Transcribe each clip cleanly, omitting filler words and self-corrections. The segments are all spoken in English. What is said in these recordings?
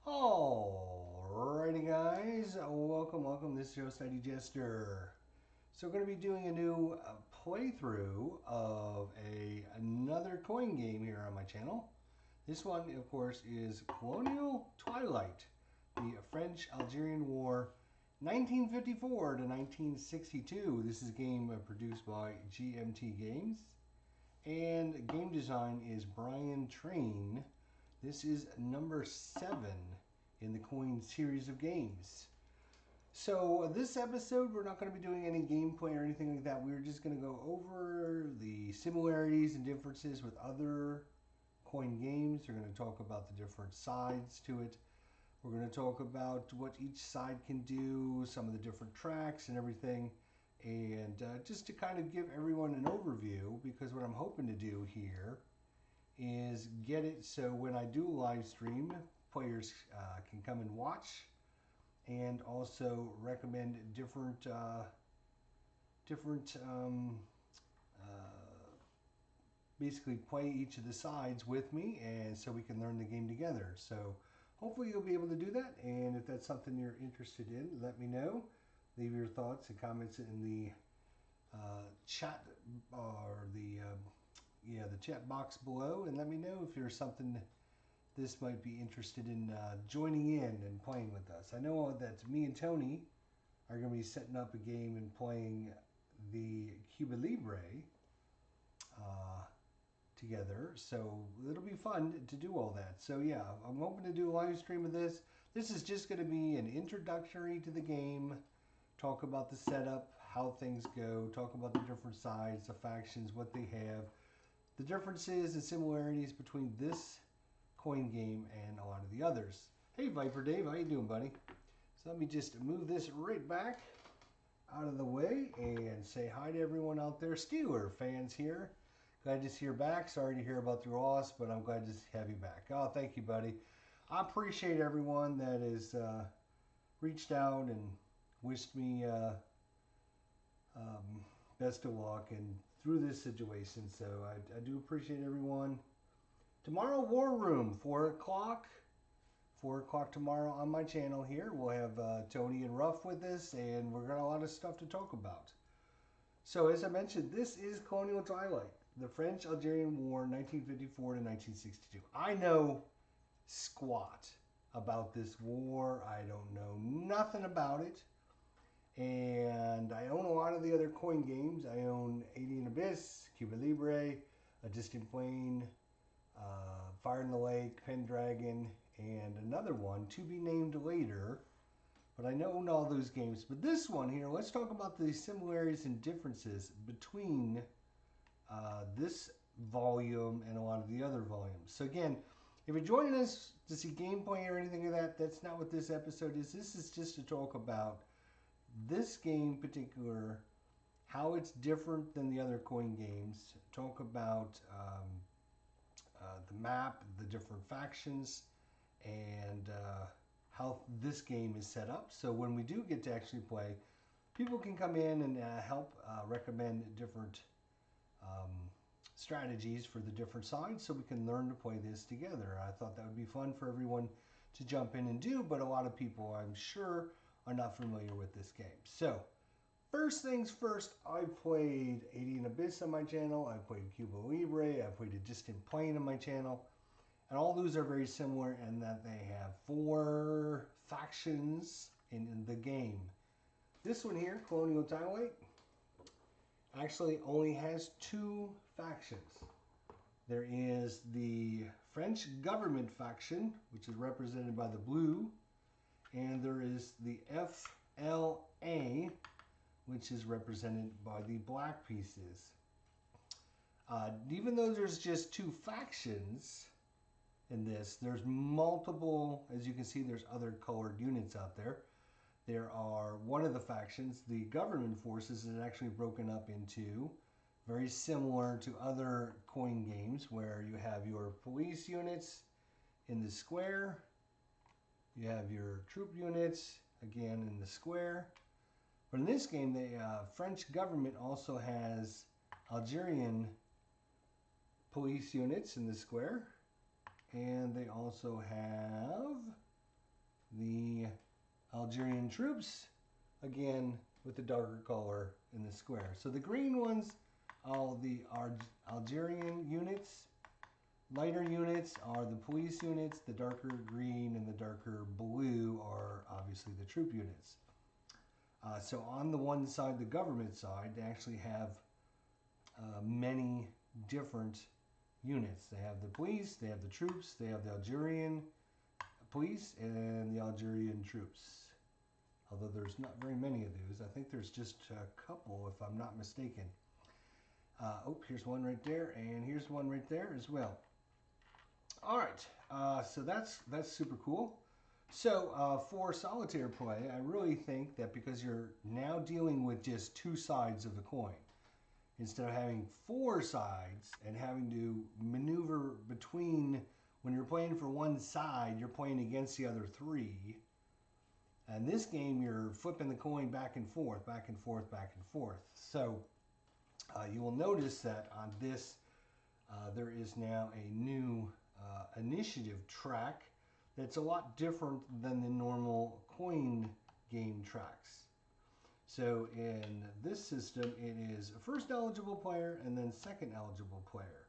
Alrighty guys, welcome. This is your Study Jester. So we're going to be doing a new playthrough of another coin game here on my channel. This one, of course, is Colonial Twilight, the French-Algerian War, 1954 to 1962. This is a game produced by GMT Games, and game design is Brian Train. This is number 7 in the coin series of games. So this episode, we're not going to be doing any gameplay or anything like that. We're just going to go over the similarities and differences with other coin games. We're going to talk about the different sides to it. We're going to talk about what each side can do, some of the different tracks and everything. And just to kind of give everyone an overview, because what I'm hoping to do here is get it so when I do a live stream, players can come and watch, and also recommend different basically play each of the sides with me, and so we can learn the game together. So hopefully you'll be able to do that, and if that's something you're interested in, let me know. Leave your thoughts and comments in the chat or the chat box below, and let me know if there's something this might be interested in joining in and playing with us. I know that me and Tony are going to be setting up a game and playing the Cuba Libre together, so it'll be fun to do all that. So yeah, I'm hoping to do a live stream of this. This is just going to be an introductory to the game, talk about the setup, how things go, talk about the different sides, the factions, what they have, the differences and similarities between this coin game and a lot of the others. Hey Viper Dave, how you doing, buddy? So let me just move this right back out of the way and say hi to everyone out there. Steeler fans here. Glad to see you're back. Sorry to hear about the loss, but I'm glad to have you back. Oh, thank you, buddy. I appreciate everyone that has reached out and wished me best of luck and through this situation. So I do appreciate everyone. Tomorrow, War Room, 4 o'clock. 4 o'clock tomorrow on my channel here. We'll have Tony and Ruff with us, and we're got a lot of stuff to talk about. So as I mentioned, this is Colonial Twilight, the French-Algerian War, 1954 to 1962. I know squat about this war. I don't know nothing about it. And I own a lot of the other coin games. I own Alien Abyss, Cuba Libre, A Distant Plane, Fire in the Lake, Pendragon, and another one to be named later. But I own all those games. But this one here, let's talk about the similarities and differences between this volume and a lot of the other volumes. So again, if you're joining us to see gameplay or anything like that, that's not what this episode is. This is just to talk about this game in particular, how it's different than the other coin games. Talk about the map, the different factions, and how this game is set up. So when we do get to actually play, people can come in and help recommend different strategies for the different sides so we can learn to play this together. I thought that would be fun for everyone to jump in and do, but a lot of people, I'm sure, are not familiar with this game. So first things first, I played Alien Abyss on my channel, I played Cuba Libre, I played A Distant Plane on my channel, and all those are very similar in that they have 4 factions in the game. This one here, Colonial Twilight, actually only has 2 factions. There is the French government faction, which is represented by the blue, and there is the FLA, which is represented by the black pieces. Even though there's just 2 factions in this, there's multiple, as you can see, there's other colored units out there. There are one of the factions, the government forces, is actually broken up into, very similar to other coin games, where you have your police units in the square, you have your troop units, again, in the square. But in this game, the French government also has Algerian police units in the square. And they also have the Algerian troops, again with the darker color in the square. So the green ones, all the Algerian units. Lighter units are the police units. The darker green and the darker blue are obviously the troop units. So on the one side, the government side, they actually have many different units. They have the police, they have the troops, they have the Algerian police and the Algerian troops. Although there's not very many of those. I think there's just a couple if I'm not mistaken. Oh, here's one right there, and here's one right there as well. All right, so that's super cool. So for solitaire play, I really think that because you're now dealing with just two sides of the coin, instead of having four sides and having to maneuver between, when you're playing for one side, you're playing against the other three. And this game, you're flipping the coin back and forth, back and forth, back and forth. So you will notice that on this, there is now a new initiative track that's a lot different than the normal coin game tracks. So in this system, it is first eligible player and then second eligible player.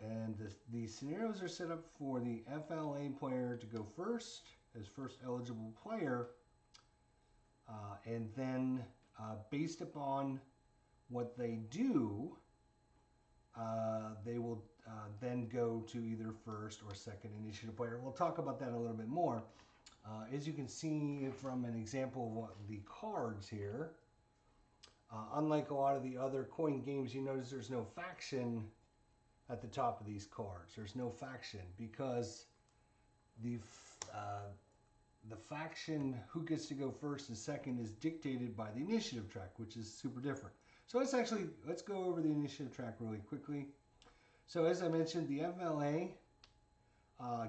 And the scenarios are set up for the FLA player to go first as first eligible player. And then based upon what they do, they will then go to either first or second initiative player. We'll talk about that a little bit more. As you can see from an example of what the cards here, unlike a lot of the other coin games, you notice there's no faction at the top of these cards. There's no faction because the faction who gets to go first and second is dictated by the initiative track, which is super different. So let's go over the initiative track really quickly. So as I mentioned, the FLA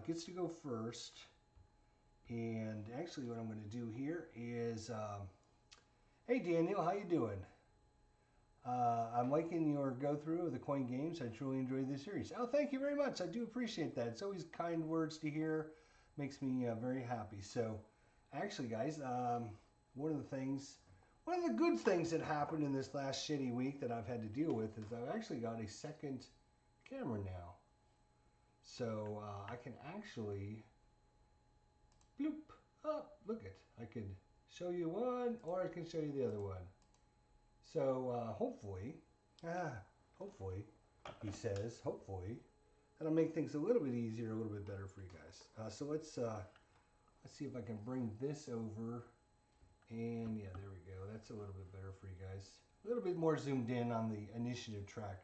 gets to go first. And actually what I'm going to do here is, hey Daniel, how you doing? I'm liking your go-through of the coin games. I truly enjoyed this series. Oh, thank you very much. I do appreciate that. It's always kind words to hear. Makes me very happy. So actually, guys, one of the good things that happened in this last shitty week that I've had to deal with is I've actually got a second camera now. So I can actually, bloop, oh, look it. I could show you one or I can show you the other one. So hopefully, he says, hopefully, that'll make things a little bit easier, a little bit better for you guys. So let's see if I can bring this over. And yeah, there we go. That's a little bit better for you guys. A little bit more zoomed in on the initiative track.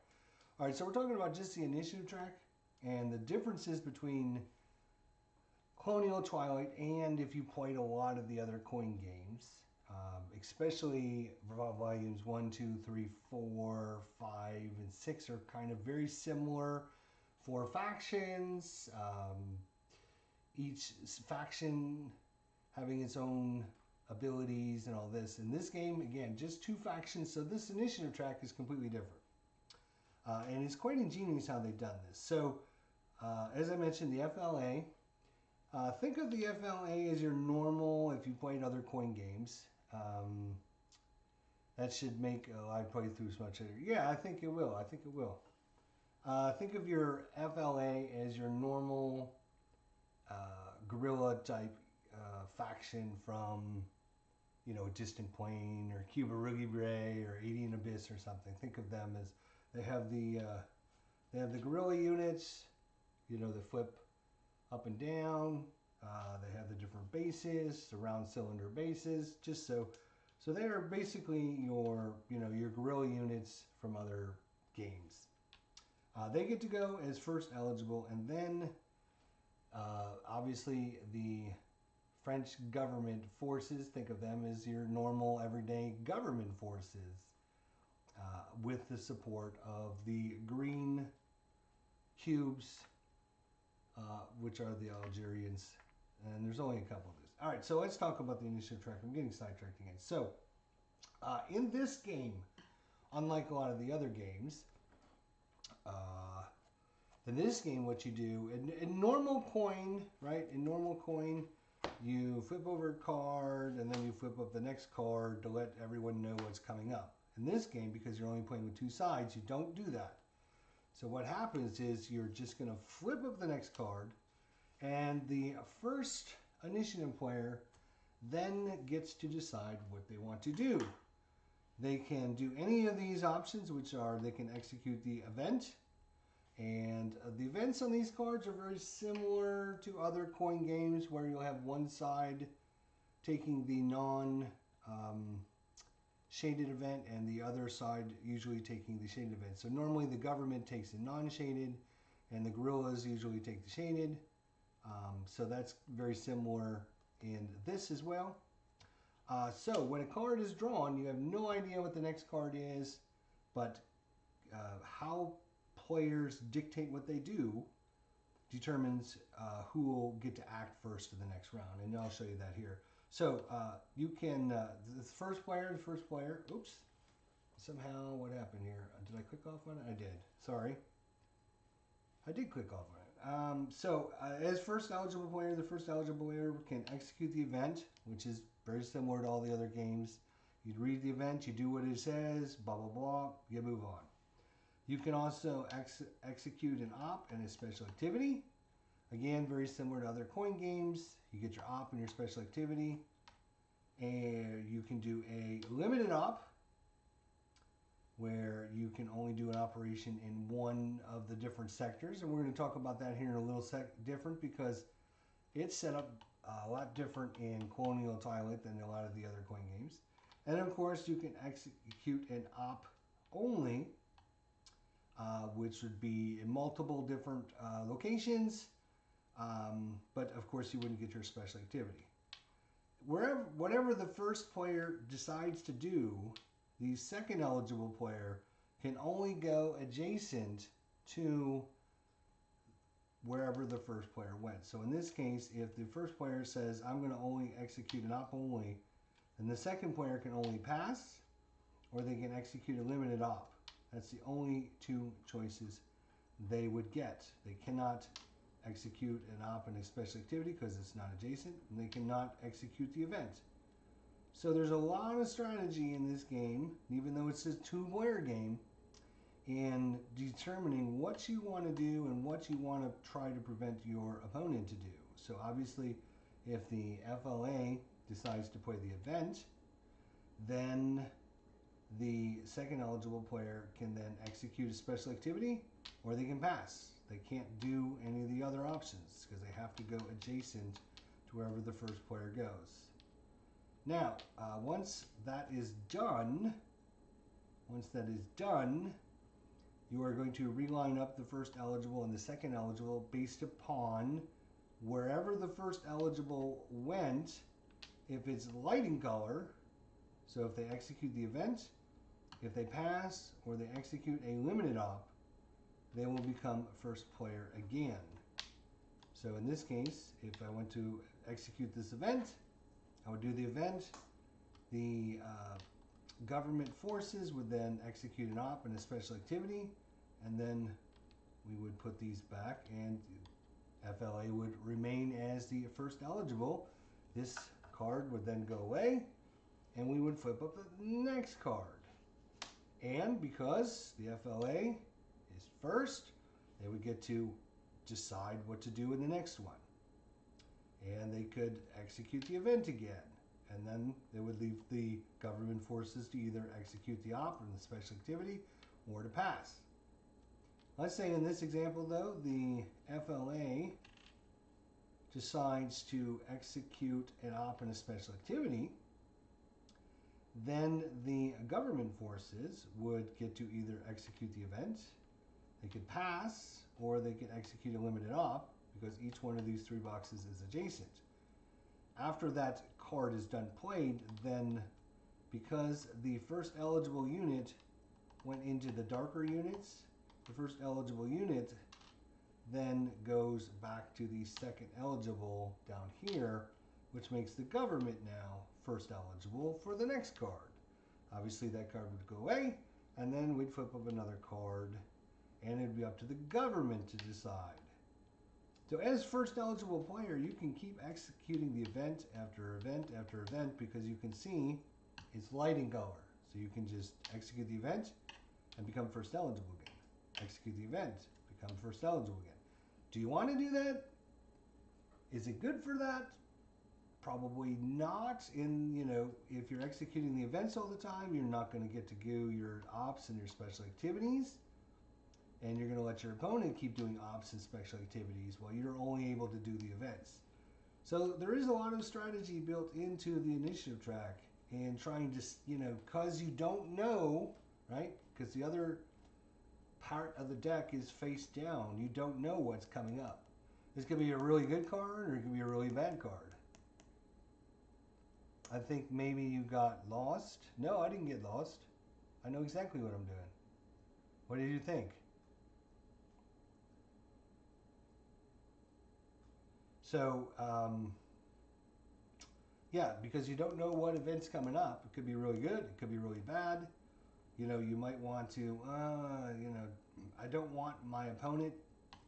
All right, so we're talking about just the initiative track and the differences between Colonial Twilight and if you played a lot of the other coin games, especially volumes 1, 2, 3, 4, 5, and 6 are kind of very similar for factions. Each faction having its own abilities and all this. In this game, again, just two factions, so this initiative track is completely different. And it's quite ingenious how they've done this. So, as I mentioned, the FLA. Think of the FLA as your normal, if you played other coin games. That should make live playthroughs much better. Yeah, I think it will. I think it will. Think of your FLA as your normal guerrilla type faction from, you know, Distant Plain or Cuba Rugibre or 80 Abyss or something. Think of them as they have the guerrilla units, you know, that flip up and down. They have the different bases, the round cylinder bases, just so they are basically your, you know, your guerrilla units from other games. They get to go as first eligible, and then obviously the French government forces, think of them as your normal everyday government forces, with the support of the green cubes, which are the Algerians, and there's only a couple of these. All right, so let's talk about the initiative track. I'm getting sidetracked again. So, in this game, unlike a lot of the other games, In this game, what you do, in normal coin, right? In normal coin, you flip over a card and then you flip up the next card to let everyone know what's coming up. In this game, because you're only playing with two sides, you don't do that. So what happens is you're just going to flip up the next card, and the first initiative player then gets to decide what they want to do. They can do any of these options, which are they can execute the event. And the events on these cards are very similar to other coin games where you'll have one side taking the non-shaded event and the other side usually taking the shaded event. So normally the government takes the non-shaded and the guerrillas usually take the shaded. So that's very similar in this as well. So when a card is drawn, you have no idea what the next card is, but how players dictate what they do determines who will get to act first in the next round, and I'll show you that here. So you can, the first player, oops, somehow what happened here? Did I click off on it? I did, sorry. I did click off on it. As first eligible player, the first eligible player can execute the event, which is very similar to all the other games. You read the event, you do what it says, blah, blah, blah, you move on. You can also execute an op and a special activity. Again, very similar to other coin games. You get your op and your special activity. And you can do a limited op, where you can only do an operation in one of the different sectors. And we're going to talk about that here in a little different, because it's set up a lot different in Colonial Twilight than a lot of the other coin games. And of course, you can execute an op only, which would be in multiple different locations, but of course you wouldn't get your special activity. Whatever the first player decides to do, the second eligible player can only go adjacent to wherever the first player went. So in this case, if the first player says, I'm going to only execute an op only, then the second player can only pass, or they can execute a limited op. That's the only two choices they would get. They cannot execute an op and a special activity because it's not adjacent, and they cannot execute the event. So there's a lot of strategy in this game, even though it's a two-player game, in determining what you want to do and what you want to try to prevent your opponent to do. So obviously, if the FLA decides to play the event, then the second eligible player can then execute a special activity, or they can pass. They can't do any of the other options because they have to go adjacent to wherever the first player goes. Now, once that is done, you are going to reline up the first eligible and the second eligible based upon wherever the first eligible went. If it's lighting color, so if they execute the event, if they pass, or they execute a limited op, they will become first player again. So in this case, if I went to execute this event, I would do the event. The government forces would then execute an op and a special activity, and then we would put these back, and FLA would remain as the first eligible. This card would then go away, and we would flip up the next card. And because the FLA is first, they would get to decide what to do in the next one. And they could execute the event again. And then they would leave the government forces to either execute the op and the special activity or to pass. Let's say in this example, though, the FLA decides to execute an op and a special activity. Then the government forces would get to either execute the event, they could pass, or they could execute a limited op, because each one of these three boxes is adjacent. After that card is done played, then because the first eligible unit went into the darker units, the first eligible unit then goes back to the second eligible down here, which makes the government now first eligible for the next card. Obviously that card would go away, and then we'd flip up another card, and it'd be up to the government to decide. So as first eligible player, you can keep executing the event after event after event because you can see it's light in color. So you can just execute the event and become first eligible again. Execute the event, become first eligible again. Do you want to do that? Is it good for that? Probably not. If you're executing the events all the time, you're not going to get to do your ops and your special activities. And you're going to let your opponent keep doing ops and special activities while you're only able to do the events. So there is a lot of strategy built into the initiative track and trying to, because you don't know, right? Because the other part of the deck is face down. You don't know what's coming up. This could be a really good card or it could be a really bad card. I think maybe you got lost. No, I didn't get lost. I know exactly what I'm doing. What did you think? So, yeah, because you don't know what event's coming up. It could be really good. It could be really bad. You might want to, I don't want my opponent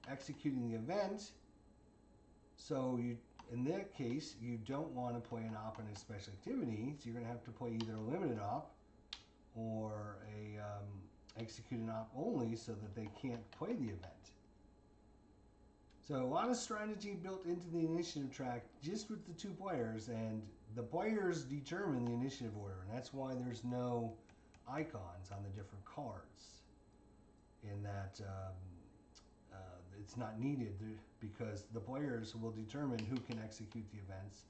executing the event. So in that case, you don't want to play an op and a special activity. So you're going to have to play either a limited op or a execute an op only so that they can't play the event. So a lot of strategy built into the initiative track just with the two players, and the players determine the initiative order, and that's why there's no icons on the different cards. In that it's not needed because the players will determine who can execute the events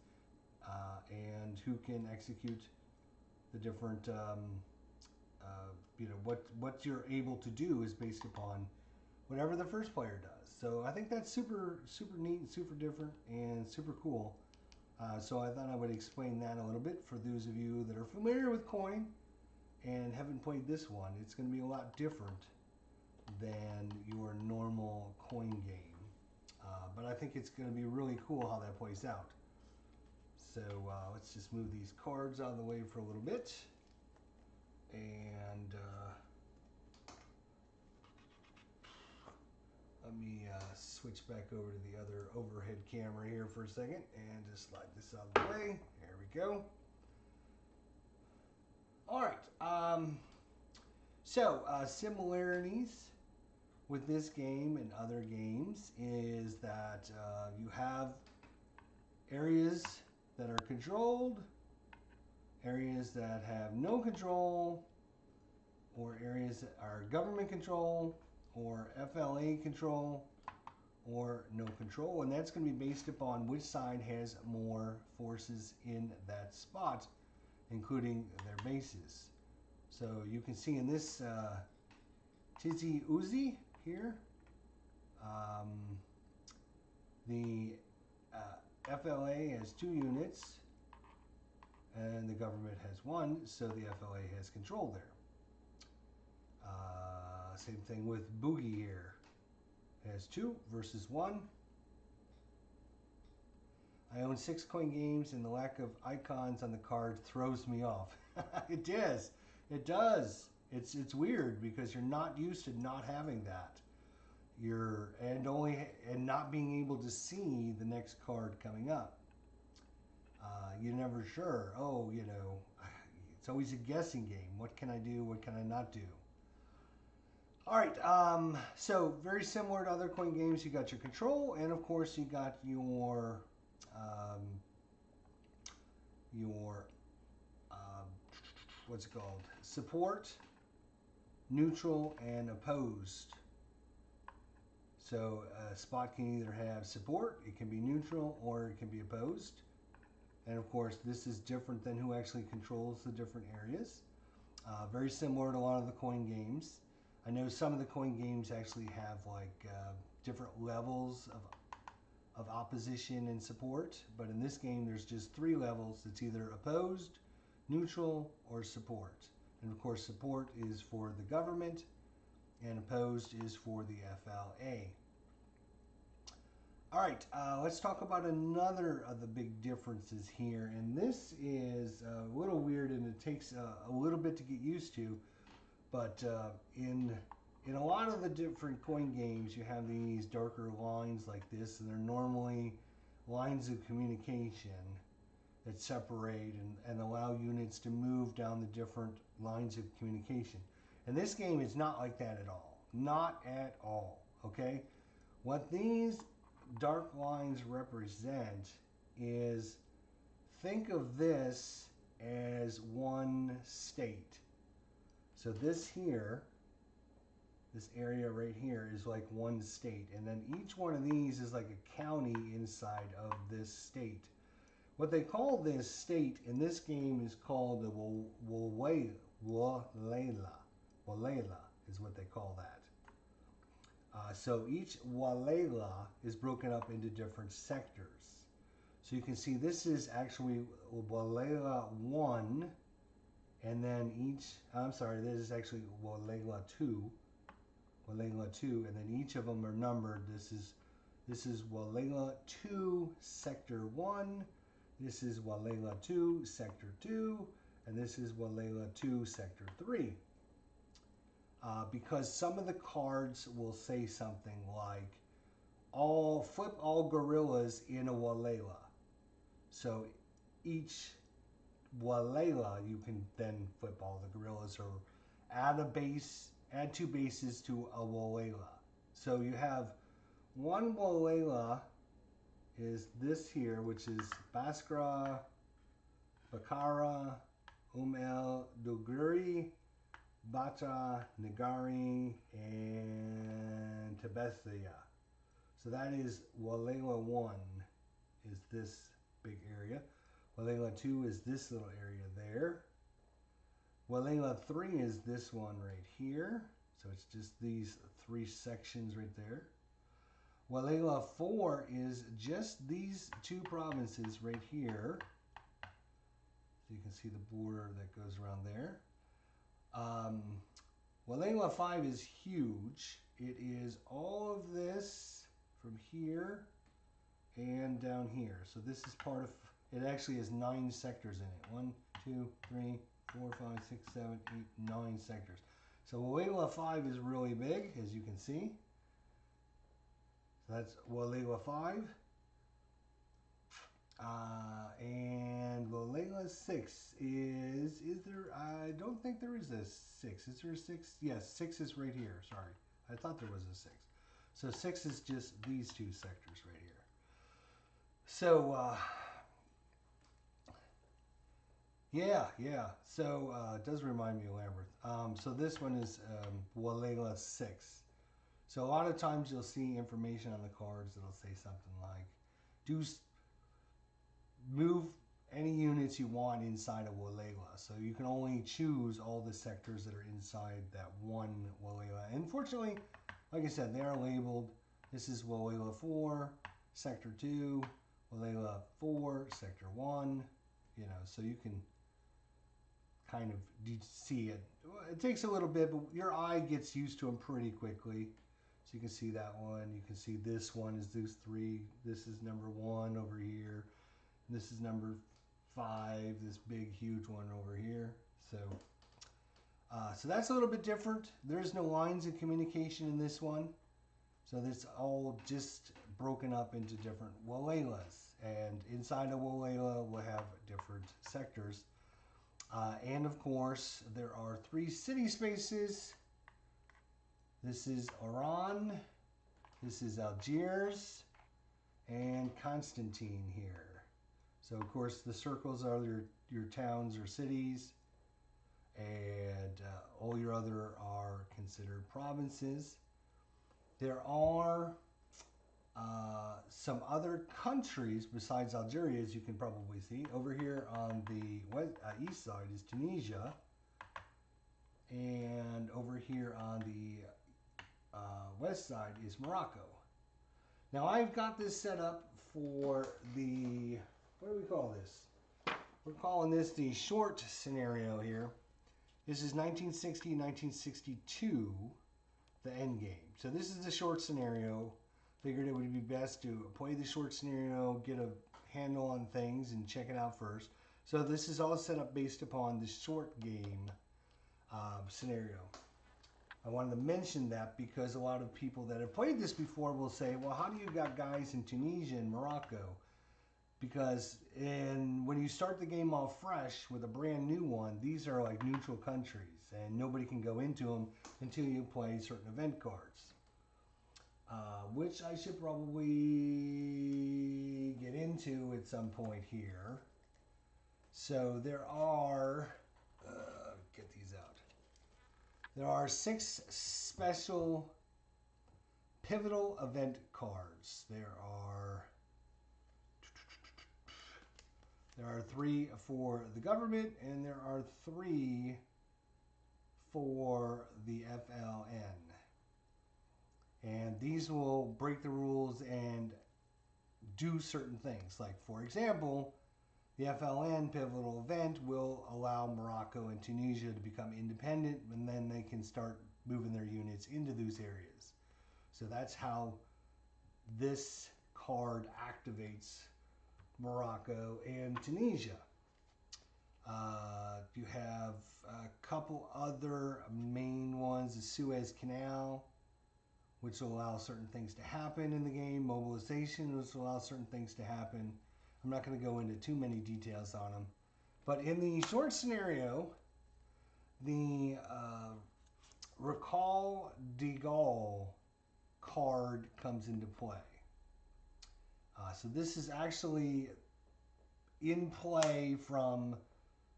and who can execute the different, what you're able to do is based upon whatever the first player does. So I think that's super neat, super different, and super cool. So I thought I would explain that a little bit for those of you that are familiar with Coin and haven't played this one. It's going to be a lot different than your normal Coin game. But I think it's going to be really cool how that plays out. So let's just move these cards out of the way for a little bit. And let me switch back over to the other overhead camera here for a second and just slide this out of the way. There we go. All right. So similarities with this game and other games is that you have areas that are controlled, areas that have no control, or areas that are government control, or FLA control, or no control. And that's going to be based upon which side has more forces in that spot, including their bases. So you can see in this Tizzy Uzi here, the FLA has 2 units and the government has 1, so the FLA has control there. Same thing with Boogie here. It has 2 versus 1. I own 6 Coin games and the lack of icons on the card throws me off. It does. It does. It's weird because you're not used to not having that. And not being able to see the next card coming up. You're never sure. Oh, it's always a guessing game. What can I do? What can I not do? All right. So very similar to other Coin games, you got your control, and of course you got your what's it called? Support, neutral, and opposed. So a spot can either have support, it can be neutral, or it can be opposed. And of course, this is different than who actually controls the different areas. Very similar to a lot of the Coin games. I know some of the Coin games actually have like different levels of opposition and support, but in this game there's just 3 levels. It's either opposed, neutral, or support. And of course, support is for the government and opposed is for the FLA. All right, let's talk about another of the big differences here, and this is a little weird and it takes a little bit to get used to, but in in a lot of the different coin games, you have these darker lines like this, and they're normally lines of communication that separate and allow units to move down the different lines of communication. In this game, it's not like that at all. Not at all, okay? What these dark lines represent is, think of this as one state. So this here, this area right here is like one state, and then each one of these is like a county inside of this state. What they call this state in this game is called the Walela. Walela is what they call that. So each Walela is broken up into different sectors. So you can see this is actually Walela 1, and then this is actually Walela 2. Walela 2, and then each of them are numbered. This is Walela 2, Sector 1. This is Walela 2, Sector 2, and this is Walela 2, Sector 3. Because some of the cards will say something like, flip all gorillas in a Walela. So each Walela, you can then flip all the gorillas, or add 2 bases to a Walela. So you have one Walela is this here, which is Baskra, Bakara, El Duguri, Bata, Nagari, and Tabethia. So that is Walela 1 is this big area. Walela 2 is this little area there. Walela 3 is this one right here. So it's just these 3 sections right there. Walela 4 is just these 2 provinces right here. So you can see the border that goes around there. Walela 5 is huge. It is all of this from here and down here. So this is part of, it actually has 9 sectors in it. 1, 2, 3, 4, 5, 6, 7, 8, 9 sectors. So Walela 5 is really big, as you can see. So that's Walela 5. And Walela 6 is there, I don't think there is a 6. Is there a 6? Yes, 6 is right here, sorry. I thought there was a 6. So 6 is just these 2 sectors right here. So, yeah. So, it does remind me of Lambert. So this one is Walela 6. So a lot of times you'll see information on the cards that'll say something like, move any units you want inside of Walela. So you can only choose all the sectors that are inside that one Walela. And fortunately, like I said, they are labeled. This is Walela 4, Sector 2, Walela 4, Sector 1. You know, so you can kind of see it. It takes a little bit, but your eye gets used to them pretty quickly. So you can see that one. You can see this one is these 3. This is number 1 over here. This is number 5, this big, huge one over here. So, so that's a little bit different. There's no lines of communication in this one. So it's all just broken up into different Walelas. And inside a Walela, we'll have different sectors. And of course, there are 3 city spaces. This is Oran. This is Algiers. And Constantine here. So, of course, the circles are your towns or cities, and all your other are considered provinces. There are some other countries besides Algeria, as you can probably see. Over here on the east side is Tunisia, and over here on the west side is Morocco. Now, I've got this set up for the... What do we call this? We're calling this the short scenario here. This is 1960-1962, the end game. So this is the short scenario. Figured it would be best to play the short scenario, get a handle on things, and check it out first. So this is all set up based upon the short game scenario. I wanted to mention that because a lot of people that have played this before will say, well, how do you got guys in Tunisia and Morocco? Because when you start the game off fresh with a brand new one, these are like neutral countries, and nobody can go into them until you play certain event cards. Which I should probably get into at some point here. So there are, get these out. There are 6 special pivotal event cards. There are 3 for the government, and there are 3 for the FLN. And these will break the rules and do certain things. Like, for example, the FLN pivotal event will allow Morocco and Tunisia to become independent, and then they can start moving their units into those areas. So that's how this card activates Morocco and Tunisia. You have a couple other main ones, the Suez Canal, which will allow certain things to happen in the game. Mobilization, which will allow certain things to happen. I'm not going to go into too many details on them. But in the short scenario, the Recall de Gaulle card comes into play. So this is actually in play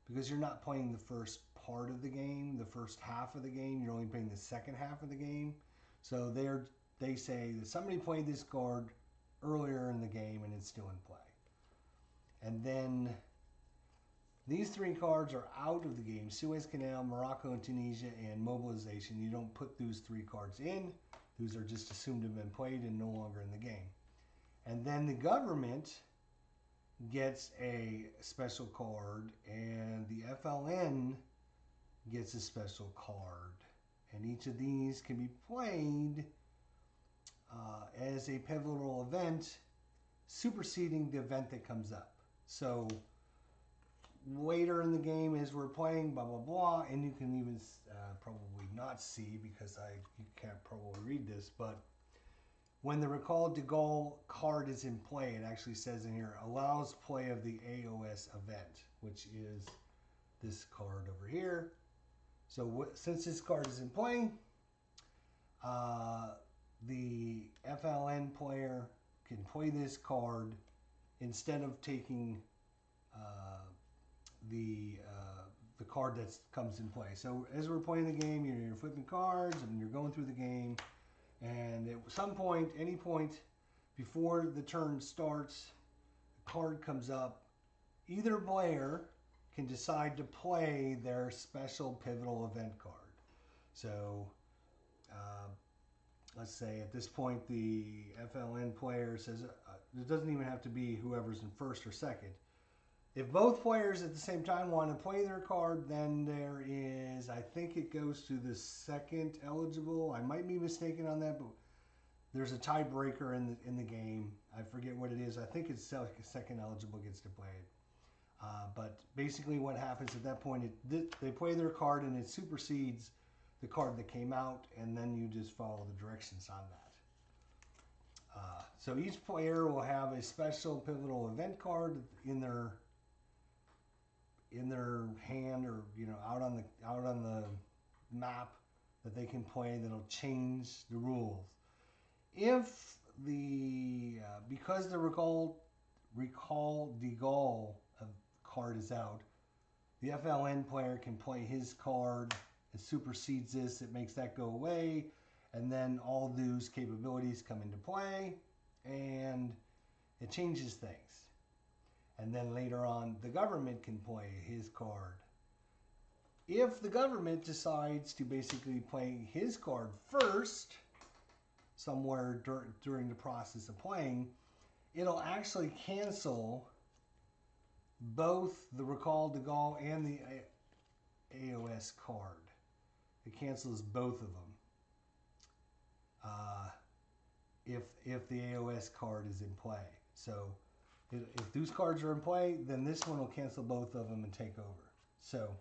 because you're not playing the first part of the game, the first half of the game. You're only playing the second half of the game. So they say that somebody played this card earlier in the game and it's still in play. And then these 3 cards are out of the game. Suez Canal, Morocco and Tunisia, and Mobilization. You don't put those 3 cards in. Those are just assumed to have been played and no longer in the game. And then the government gets a special card, and the FLN gets a special card. And each of these can be played as a pivotal event, superseding the event that comes up. So later in the game, as we're playing, blah, blah, blah, and you can even probably not see because you can't probably read this, but when the Recall de Gaulle card is in play, it actually says in here, allows play of the AOS event, which is this card over here. So since this card is in play, the FLN player can play this card instead of taking the card that comes in play. So as we're playing the game, you're flipping cards and you're going through the game. And at some point, any point before the turn starts, a card comes up. Either player can decide to play their special pivotal event card. So let's say at this point the FLN player says, it doesn't even have to be whoever's in first or second. If both players at the same time want to play their card, then there is, I think it goes to the second eligible. I might be mistaken on that, but there's a tiebreaker in the game. I forget what it is. I think it's second eligible gets to play it. But basically what happens at that point, they play their card and it supersedes the card that came out, and then you just follow the directions on that. So each player will have a special pivotal event card in their hand, or out on the map that they can play that'll change the rules. If because the Recall de Gaulle card is out, the FLN player can play his card. It supersedes this. It makes that go away, and then all those capabilities come into play, and it changes things. And then later on, the government can play his card. If the government decides to basically play his card first, somewhere during the process of playing, it'll actually cancel both the Recall de Gaulle and the AOS card. It cancels both of them. If the AOS card is in play. So if those cards are in play, then this one will cancel both of them and take over. So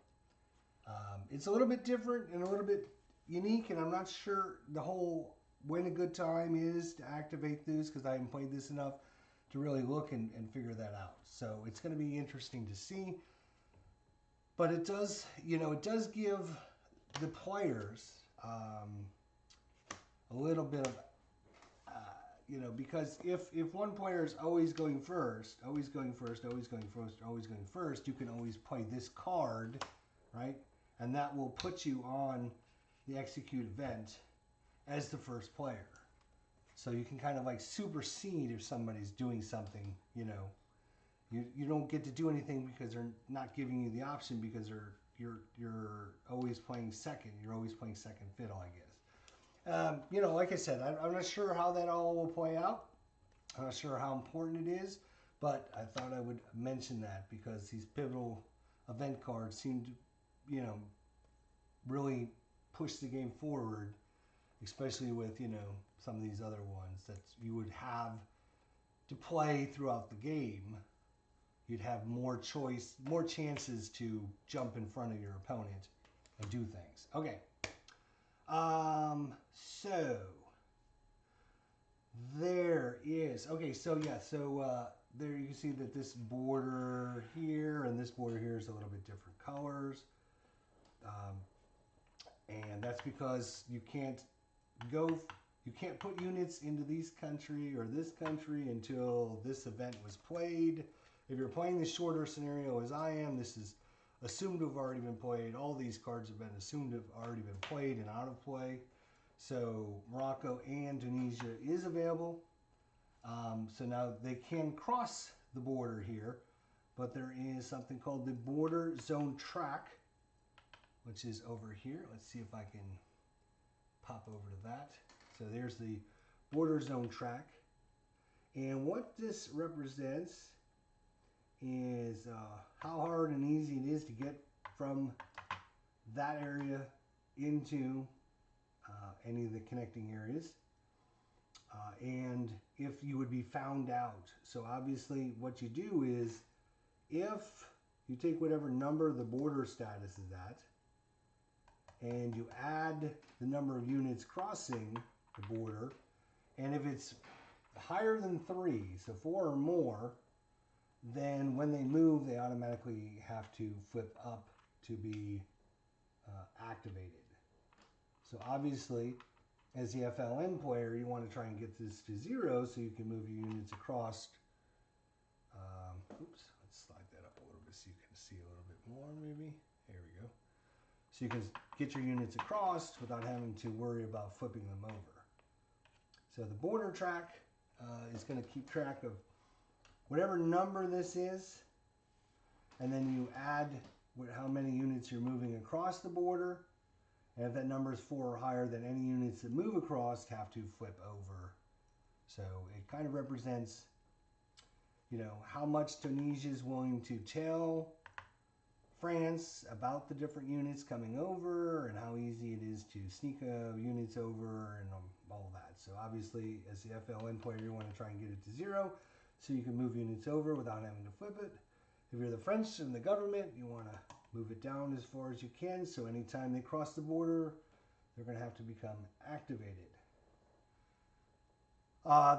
it's a little bit different and a little bit unique, and I'm not sure the whole when a good time is to activate this, because I haven't played this enough to really look and figure that out. So it's going to be interesting to see. But it does, it does give the players a little bit of, because if one player is always going first, always going first, always going first, always going first, you can always play this card, right? And that will put you on the execute event as the first player. So you can kind of like supersede if somebody's doing something, You don't get to do anything because they're not giving you the option, because you're always playing second. You're always playing second fiddle, I guess. Like I said, I'm not sure how that all will play out. I'm not sure how important it is, but I thought I would mention that because these pivotal event cards seem to, really push the game forward, especially with, some of these other ones that you would have to play throughout the game. You'd have more choice, more chances to jump in front of your opponent and do things. Okay. So there is, okay, so yeah, there you can see that this border here and this border here is a little bit different colors. And that's because you can't put units into this country or this country until this event was played. If you're playing the shorter scenario as I am, this is assumed to have already been played. All these cards have been assumed to have already been played and out of play. So Morocco and Tunisia is available. So now they can cross the border here, but there is something called the border zone track, which is over here. Let's see if I can pop over to that. So there's the border zone track. And what this represents is how hard and easy it is to get from that area into any of the connecting areas. And if you would be found out. So obviously what you do is, if you take whatever number the border status is at, and you add the number of units crossing the border, and if it's higher than 3, so 4 or more, then when they move, they automatically have to flip up to be activated. So obviously, as the FLN player, you want to try and get this to 0 so you can move your units across. Oops, let's slide that up a little bit so you can see a little bit more maybe. There we go. So you can get your units across without having to worry about flipping them over. So the border track is going to keep track of whatever number this is, and then you add how many units you're moving across the border, and if that number is 4 or higher, then any units that move across have to flip over. So it kind of represents, how much Tunisia is willing to tell France about the different units coming over, and how easy it is to sneak units over, and all that. So obviously, as the FLN player, you want to try and get it to 0 so you can move units over without having to flip it. If you're the French and the government, you want to move it down as far as you can, so anytime they cross the border, they're going to have to become activated.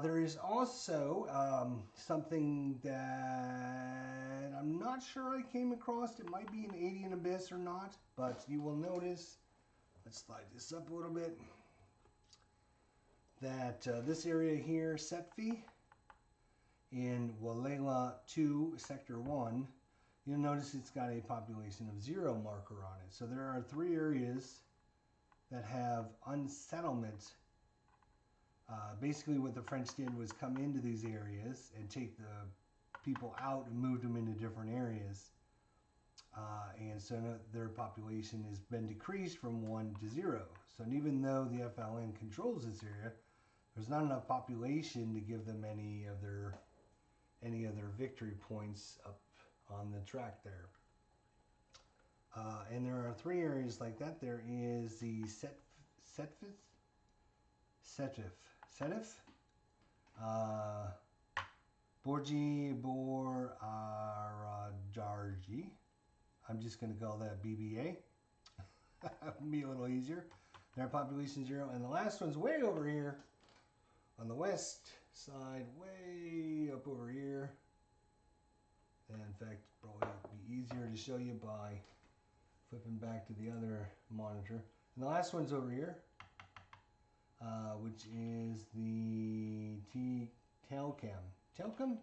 There is also something that I'm not sure I came across. It might be an Alien Abyss or not, but you will notice, let's slide this up a little bit, that this area here, Setfi, in Walela 2, Sector 1, you'll notice it's got a population of 0 marker on it. So there are 3 areas that have unsettlement. Basically what the French did was come into these areas and take the people out and moved them into different areas. And so their population has been decreased from 1 to 0. So even though the FLN controls this area, there's not enough population to give them any of their victory points up on the track there. And there are 3 areas like that. There is the Setif, Borji Bor Arajarji. I'm just going to call that BBA. Be a little easier. and our population 0. And the last one's way over here on the west side, way up over here. And in fact, probably be easier to show you by flipping back to the other monitor. And the last one's over here, which is the Telcam. Telcam?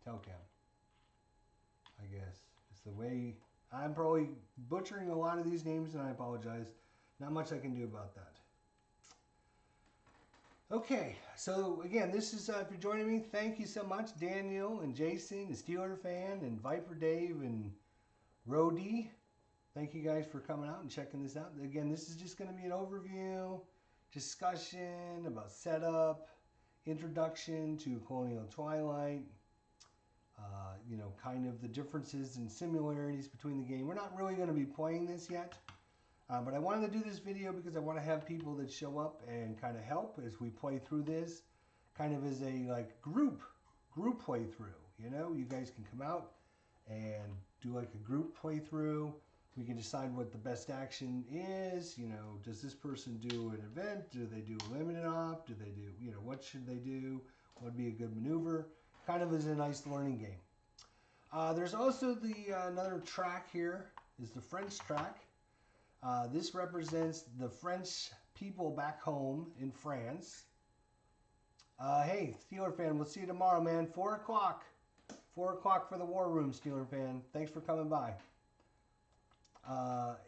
Telcam, I guess. It's the way. I'm probably butchering a lot of these names, and I apologize. Not much I can do about that. Okay, so again, this is, if you're joining me, thank you so much, Daniel and Jason, and Steeler Fan, and Viper Dave, and Rody. Thank you guys for coming out and checking this out. Again, this is just going to be an overview, discussion about setup, introduction to Colonial Twilight, you know, kind of the differences and similarities between the game. We're not really going to be playing this yet. But I wanted to do this video because I want to have people that show up and kind of help as we play through this, kind of as a like group playthrough. You know, you guys can come out and do like a group playthrough. We can decide what the best action is. You know, does this person do an event? Do they do a limited op? Do they do, you know, what should they do? What would be a good maneuver? Kind of as a nice learning game. There's also the another track here is the French track. This represents the French people back home in France. Hey, Steeler Fan, we'll see you tomorrow, man. 4 o'clock. 4 o'clock for the War Room, Steeler Fan. Thanks for coming by.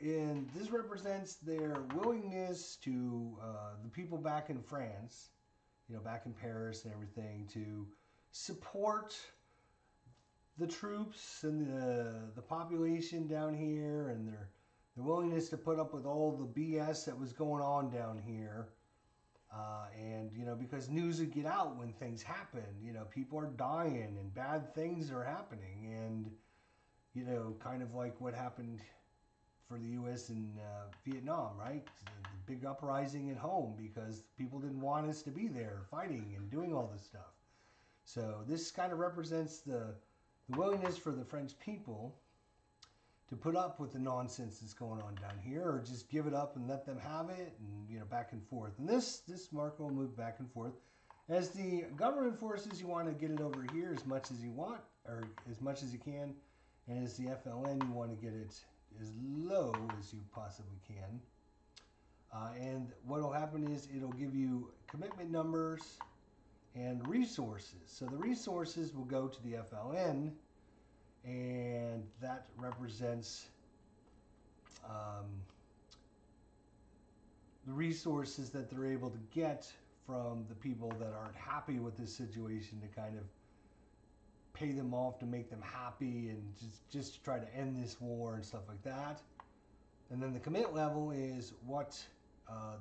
And this represents their willingness to, the people back in France, you know, back in Paris and everything, to support the troops and the population down here, and their willingness to put up with all the BS that was going on down here. And, you know, because news would get out when things happen. You know, people are dying and bad things are happening. And, you know, kind of like what happened for the U.S. in Vietnam, right? The big uprising at home because people didn't want us to be there fighting and doing all this stuff. So this kind of represents the willingness for the French people to put up with the nonsense that's going on down here, or just give it up and let them have it, and, you know, back and forth. And this marker will move back and forth. As the government forces, you want to get it over here as much as you want, or as much as you can. And as the FLN, you want to get it as low as you possibly can. And what will happen is it'll give you commitment numbers and resources. So the resources will go to the FLN, and that represents the resources that they're able to get from the people that aren't happy with this situation, to kind of pay them off, to make them happy, and just to try to end this war and stuff like that. And then the commit level is what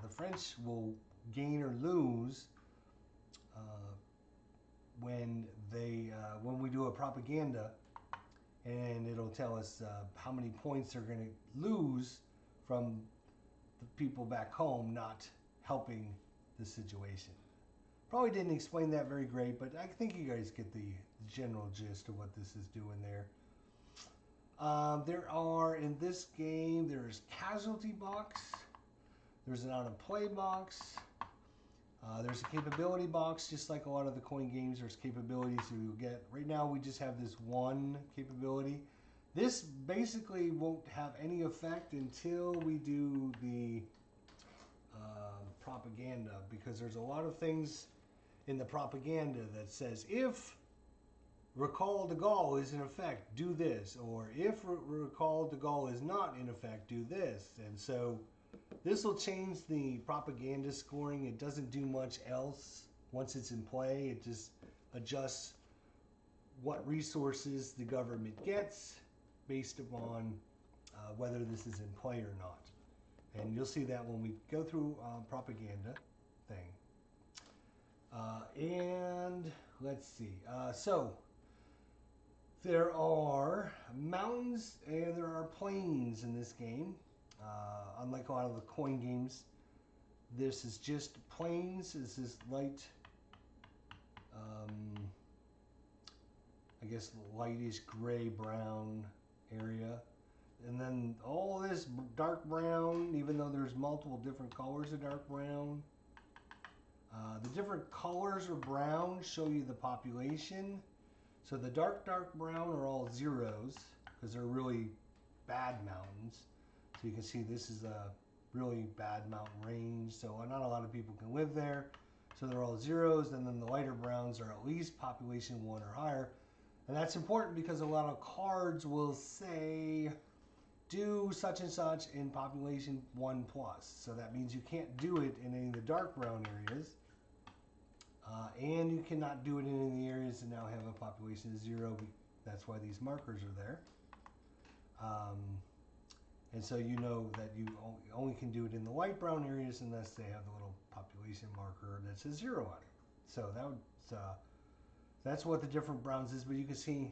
the French will gain or lose when we do a propaganda. And it'll tell us how many points they're going to lose from the people back home not helping the situation. Probably didn't explain that very great, but I think you guys get the general gist of what this is doing there. There are, in this game, there's casualty box, there's an out-of-play box, there's a capability box. Just like a lot of the coin games, there's capabilities you'll get. Right now we just have this one capability. This basically won't have any effect until we do the propaganda, because there's a lot of things in the propaganda that says, if Recall de Gaulle is in effect, do this, or if Recall de Gaulle is not in effect, do this. And so this will change the propaganda scoring. It doesn't do much else once it's in play. It just adjusts what resources the government gets based upon whether this is in play or not. And you'll see that when we go through propaganda thing. And let's see. So there are mountains and there are plains in this game. Unlike a lot of the coin games, this is just plains. This is light, I guess lightish gray brown area. And then all this dark brown, even though there's multiple different colors of dark brown. The different colors of brown show you the population. So the dark brown are all zeros because they're really bad mountains. So you can see this is a really bad mountain range. So not a lot of people can live there. So they're all zeros. And then the lighter browns are at least population 1 or higher. And that's important because a lot of cards will say do such and such in population 1+. So that means you can't do it in any of the dark brown areas. And you cannot do it in any of the areas that now have a population of 0. That's why these markers are there. And so you know that you only can do it in the light brown areas unless they have the little population marker that says 0 on it. So that's what the different browns is. But you can see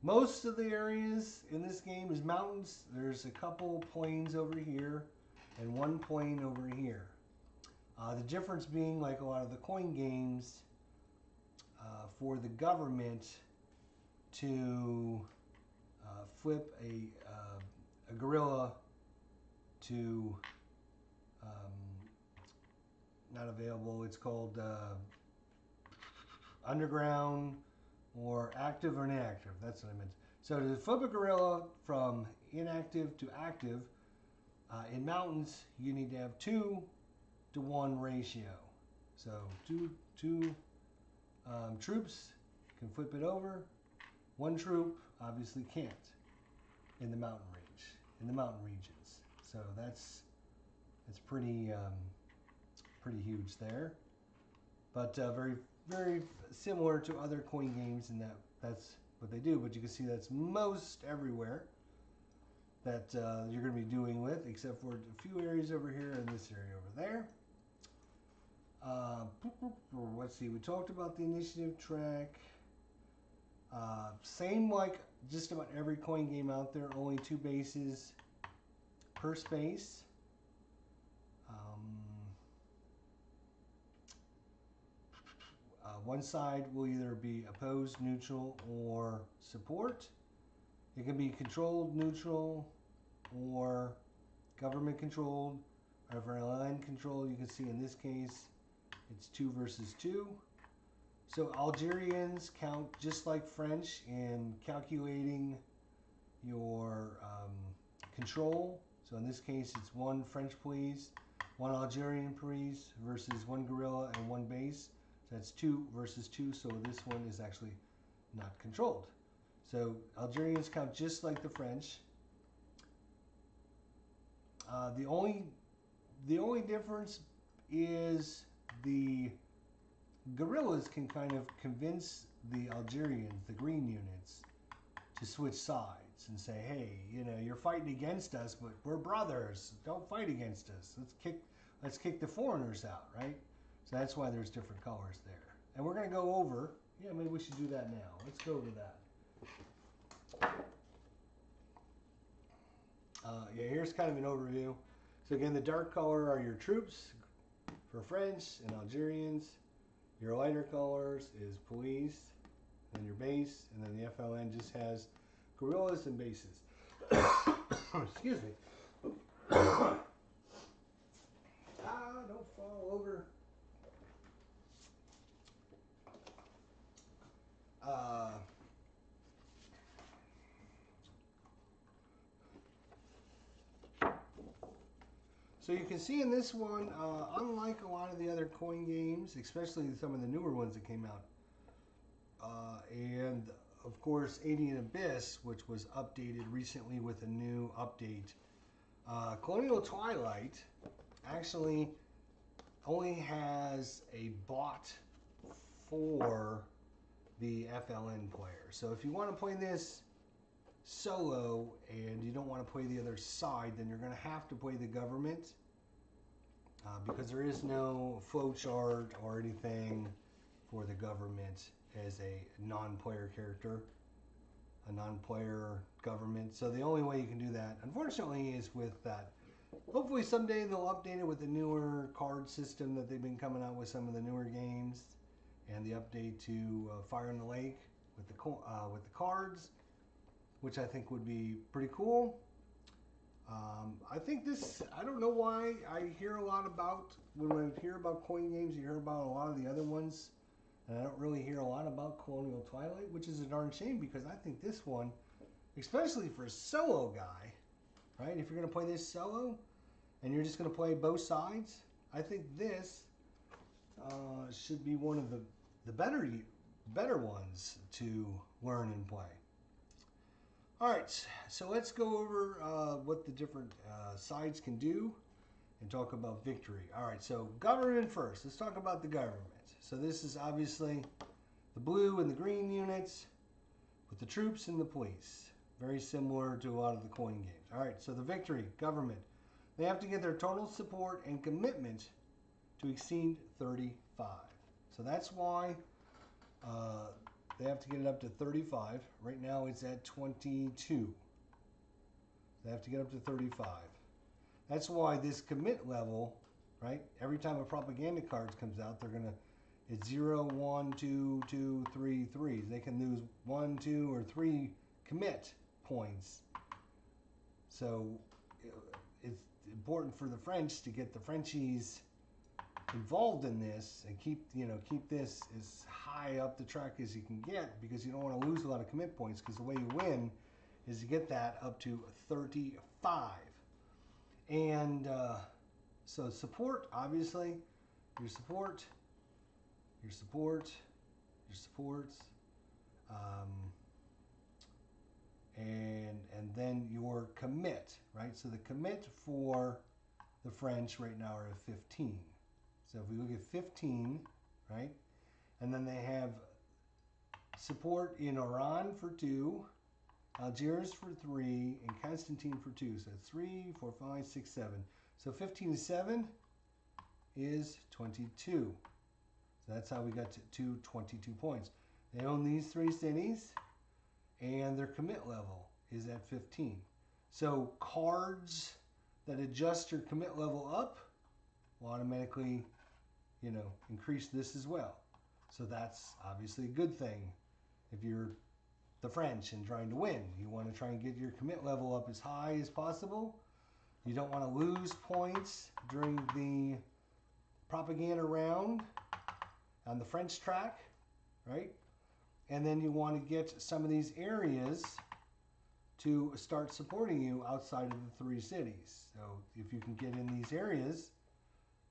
most of the areas in this game is mountains. There's a couple plains over here and one plain over here. The difference being, like a lot of the coin games, for the government to flip a gorilla to not available. It's called underground or active or inactive. That's what I meant. So to flip a gorilla from inactive to active, in mountains, you need to have 2-to-1 ratio. So two troops can flip it over. One troop obviously can't in the mountain range, in the mountain regions. So that's pretty huge there. But very similar to other coin games in that that's what they do. But you can see that's most everywhere that you're going to be doing with, except for a few areas over here and this area over there. Let's see, we talked about the initiative track. Same like just about every coin game out there, only 2 bases per space. One side will either be opposed, neutral, or support. It can be controlled, neutral, or government controlled, or FLN controlled. You can see in this case, it's 2 versus 2. So Algerians count just like French in calculating your control. So in this case, it's 1 French police, 1 Algerian police versus 1 guerrilla and 1 base. So that's 2 versus 2. So this one is actually not controlled. So Algerians count just like the French. The only difference is the guerrillas can kind of convince the Algerians, the green units, to switch sides and say, hey, you know, you're fighting against us, but we're brothers. Don't fight against us. Let's kick the foreigners out, right? So that's why there's different colors there. And we're going to go over, yeah, maybe we should do that now. Let's go over that. Yeah, here's kind of an overview. So again, the dark color are your troops for French and Algerians. Your lighter colors is police, and your base, and then the FLN just has guerrillas and bases. Excuse me. Don't fall over. So you can see in this one, unlike a lot of the other coin games, especially some of the newer ones that came out, and of course Alien Abyss, which was updated recently with a new update, Colonial Twilight actually only has a bot for the FLN player. So if you want to play this solo and you don't want to play the other side, then you're going to have to play the government because there is no flowchart or anything for the government as a non-player character, a non-player government. So the only way you can do that, unfortunately, is with that. Hopefully someday they'll update it with the newer card system that they've been coming out with some of the newer games, and the update to Fire in the Lake with the cards. which I think would be pretty cool. I think this, I don't know why I hear a lot about, when I hear about coin games, you hear about a lot of the other ones, and I don't really hear a lot about Colonial Twilight, which is a darn shame because I think this one, especially for a solo guy, right? If you're going to play this solo and you're just going to play both sides, I think this should be one of the better ones to learn and play. All right, so let's go over what the different sides can do and talk about victory. All right, so government first. Let's talk about the government. So this is obviously the blue and the green units with the troops and the police. Very similar to a lot of the coin games. All right, so the victory, government. They have to get their total support and commitment to exceed 35. So that's why they have to get it up to 35. Right now it's at 22. They have to get up to 35. That's why this commit level, right? Every time a propaganda card comes out, they're gonna, it's 0, 1, 2, 2, 3, 3. They can lose 1, 2, or 3 commit points. So it's important for the French to get the Frenchies involved in this and keep this as high up the track as you can get, because you don't want to lose a lot of commit points, because the way you win is to get that up to 35. And so support, obviously, your supports, and then your commit, right? So the commit for the French right now are at 15. So if we look at 15, right, and then they have support in Iran for 2, Algiers for 3, and Constantine for 2. So 3, 4, 5, 6, 7. So 15 to 7 is 22. So that's how we got to 22 points. They own these 3 cities, and their commit level is at 15. So cards that adjust your commit level up will automatically, increase this as well. So that's obviously a good thing if you're the French and trying to win. You want to try and get your commit level up as high as possible. You don't want to lose points during the propaganda round on the French track, right? And then you want to get some of these areas to start supporting you outside of the 3 cities. So if you can get in these areas,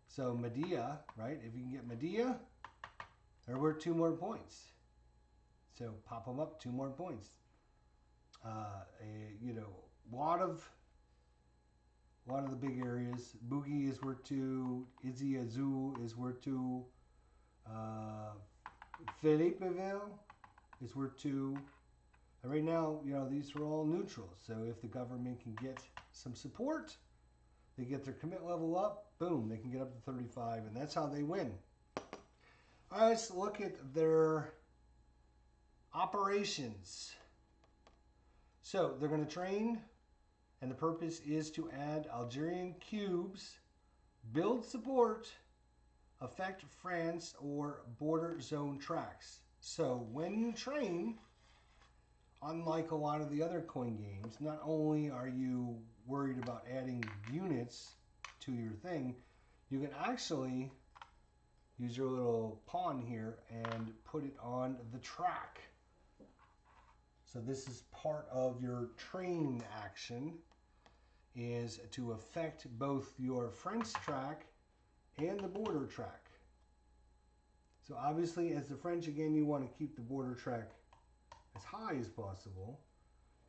so Medea, right? If you can get Medea, they're worth 2 more points. So pop them up 2 more points. A lot of the big areas. Boogie is worth 2. Izzy Azul is worth 2. Philippeville is worth 2. And right now, these are all neutrals. So if the government can get some support, they get their commit level up, boom, they can get up to 35, and that's how they win. All right, let's look at their operations. So they're going to train, and the purpose is to add Algerian cubes, build support, affect France or border zone tracks. So when you train, unlike a lot of the other coin games, not only are you worried about adding units to your thing, you can actually use your little pawn here and put it on the track. So this is part of your train action, is to affect both your French track and the border track. So obviously, as the French, again, you want to keep the border track as high as possible,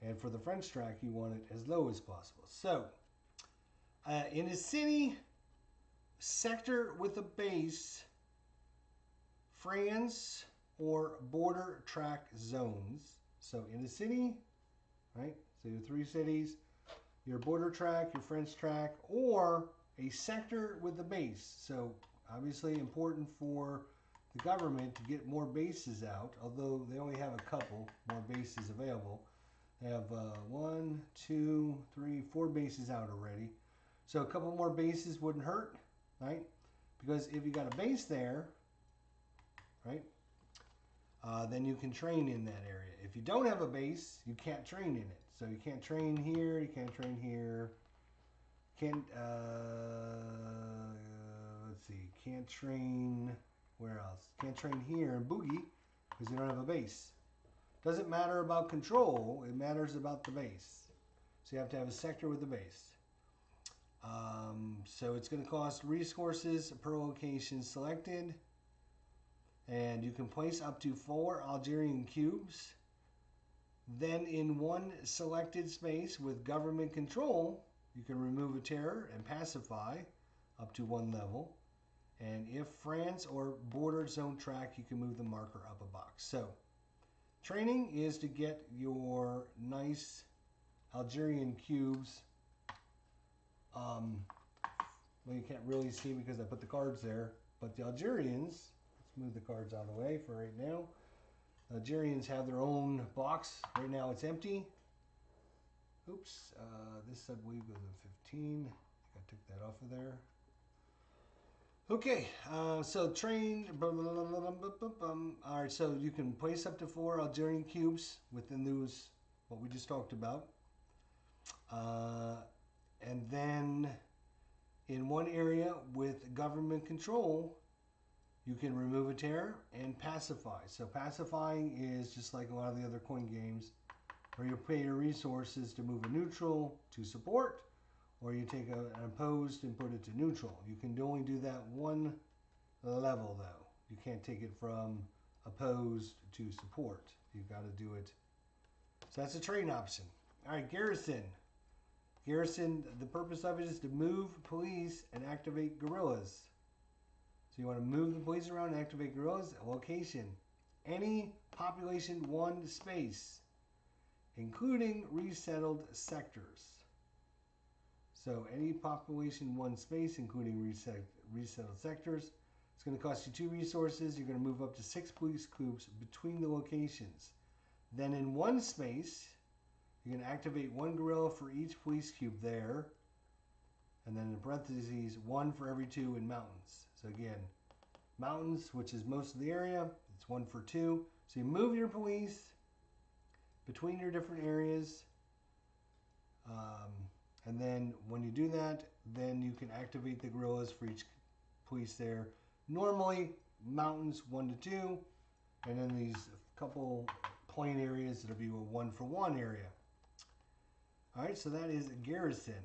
and for the French track, you want it as low as possible. So in a city sector with a base, France or border track zones. So in a city, right? So your 3 cities, your border track, your French track, or a sector with a base. So obviously important for the government to get more bases out, although they only have a couple more bases available. They have 1, 2, 3, 4 bases out already. So a couple more bases wouldn't hurt, right? Because if you got a base there, right, then you can train in that area. If if you don't have a base, you can't train in it. So you can't train here, you can't train here. Can't, let's see, can't train, where else? Can't train here in Boogie because you don't have a base. Doesn't matter about control, it matters about the base. So you have to have a sector with a base. So it's going to cost resources per location selected. And you can place up to 4 Algerian cubes. Then in one selected space with government control, you can remove a terror and pacify up to 1 level. And if France or border zone track, you can move the marker up a box. So training is to get your nice Algerian cubes. Well, you can't really see because I put the cards there. But the Algerians, let's move the cards out of the way for right now. Algerians have their own box. Right now it's empty. Oops, this I believe goes in 15. I think I took that off of there. Okay, so train. All right, so you can place up to 4 Algerian cubes within those, what we just talked about. And then in one area with government control, you can remove a terror and pacify. So pacifying is just like a lot of the other coin games, where you pay your resources to move a neutral to support, or you take an opposed and put it to neutral. You can only do that 1 level though. You can't take it from opposed to support. You've got to do it. So that's a train option. All right, garrison. Garrison, the purpose of it is to move police and activate guerrillas. So you want to move the police around and activate guerrillas. Location, any population 1 space, including resettled sectors. So any population 1 space, including resettled sectors. It's going to cost you 2 resources. You're going to move up to 6 police cubes between the locations. Then in 1 space, you're going to activate 1 guerrilla for each police cube there. And then in parentheses, 1 for every 2 in mountains. So again, mountains, which is most of the area, it's 1 for 2. So you move your police between your different areas. And then when you do that, then you can activate the guerrillas for each police there. Normally, mountains 1 to 2. And then these couple plain areas, it'll be a 1 for 1 area. All right, so that is garrison.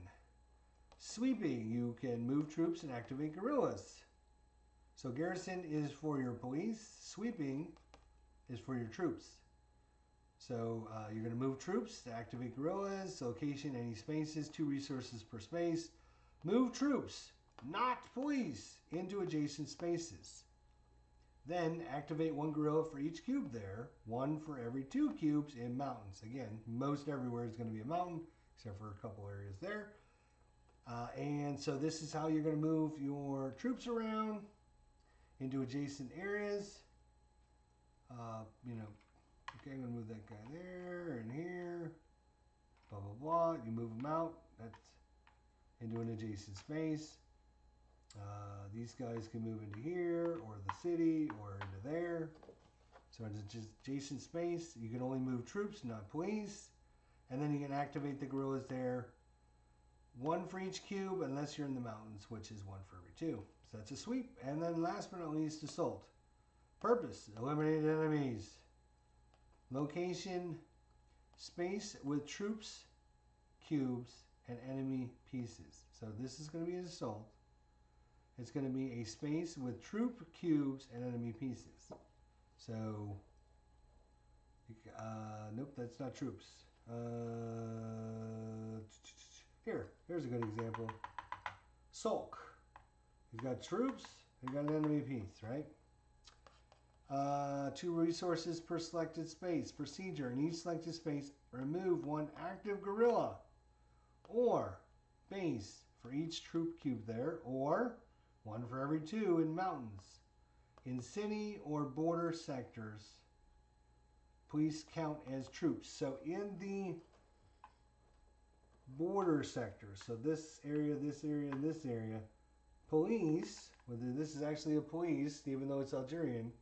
Sweeping, you can move troops and activate guerrillas. So garrison is for your police. Sweeping is for your troops. So you're going to move troops to activate guerrillas. Location, any spaces, 2 resources per space. Move troops, not police, into adjacent spaces. Then activate 1 guerrilla for each cube there. 1 for every 2 cubes in mountains. Again, most everywhere is going to be a mountain, except for a couple areas there. And so this is how you're going to move your troops around into adjacent areas. Okay, I'm going to move that guy there and here. Blah, blah, blah. You move them out. That's into an adjacent space. These guys can move into here or the city or into there. So it's just adjacent space. You can only move troops, not police. And then you can activate the guerrillas there. 1 for each cube, unless you're in the mountains, which is 1 for every 2. So that's a sweep. And then last but not least, assault. Purpose, eliminate enemies. Location, space with troops, cubes, and enemy pieces. So this is going to be an assault. It's going to be a space with troop, cubes, and enemy pieces. So, nope, that's not troops. Here's a good example. Sulk. You've got troops, you've got an enemy piece, right? 2 resources per selected space. Procedure, in each selected space, remove 1 active guerrilla or base for each troop cube there, or 1 for every 2 in mountains. In city or border sectors, police count as troops. So in the border sectors, so this area, and this area, police, whether this is actually a police, even though it's Algerian,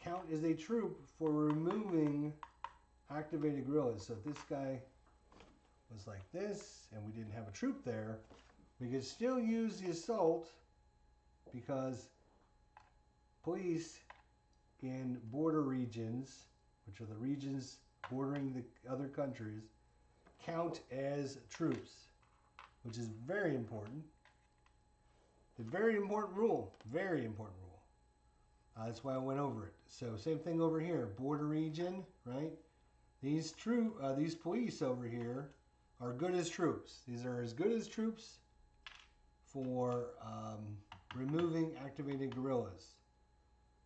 count as a troop for removing activated guerrillas. So if this guy was like this and we didn't have a troop there, we could still use the assault because police in border regions, which are the regions bordering the other countries, count as troops, which is very important. A very important rule. Very important rule. That's why I went over it. So same thing over here. Border region, right? These police over here are good as troops. These are as good as troops for removing activated guerrillas.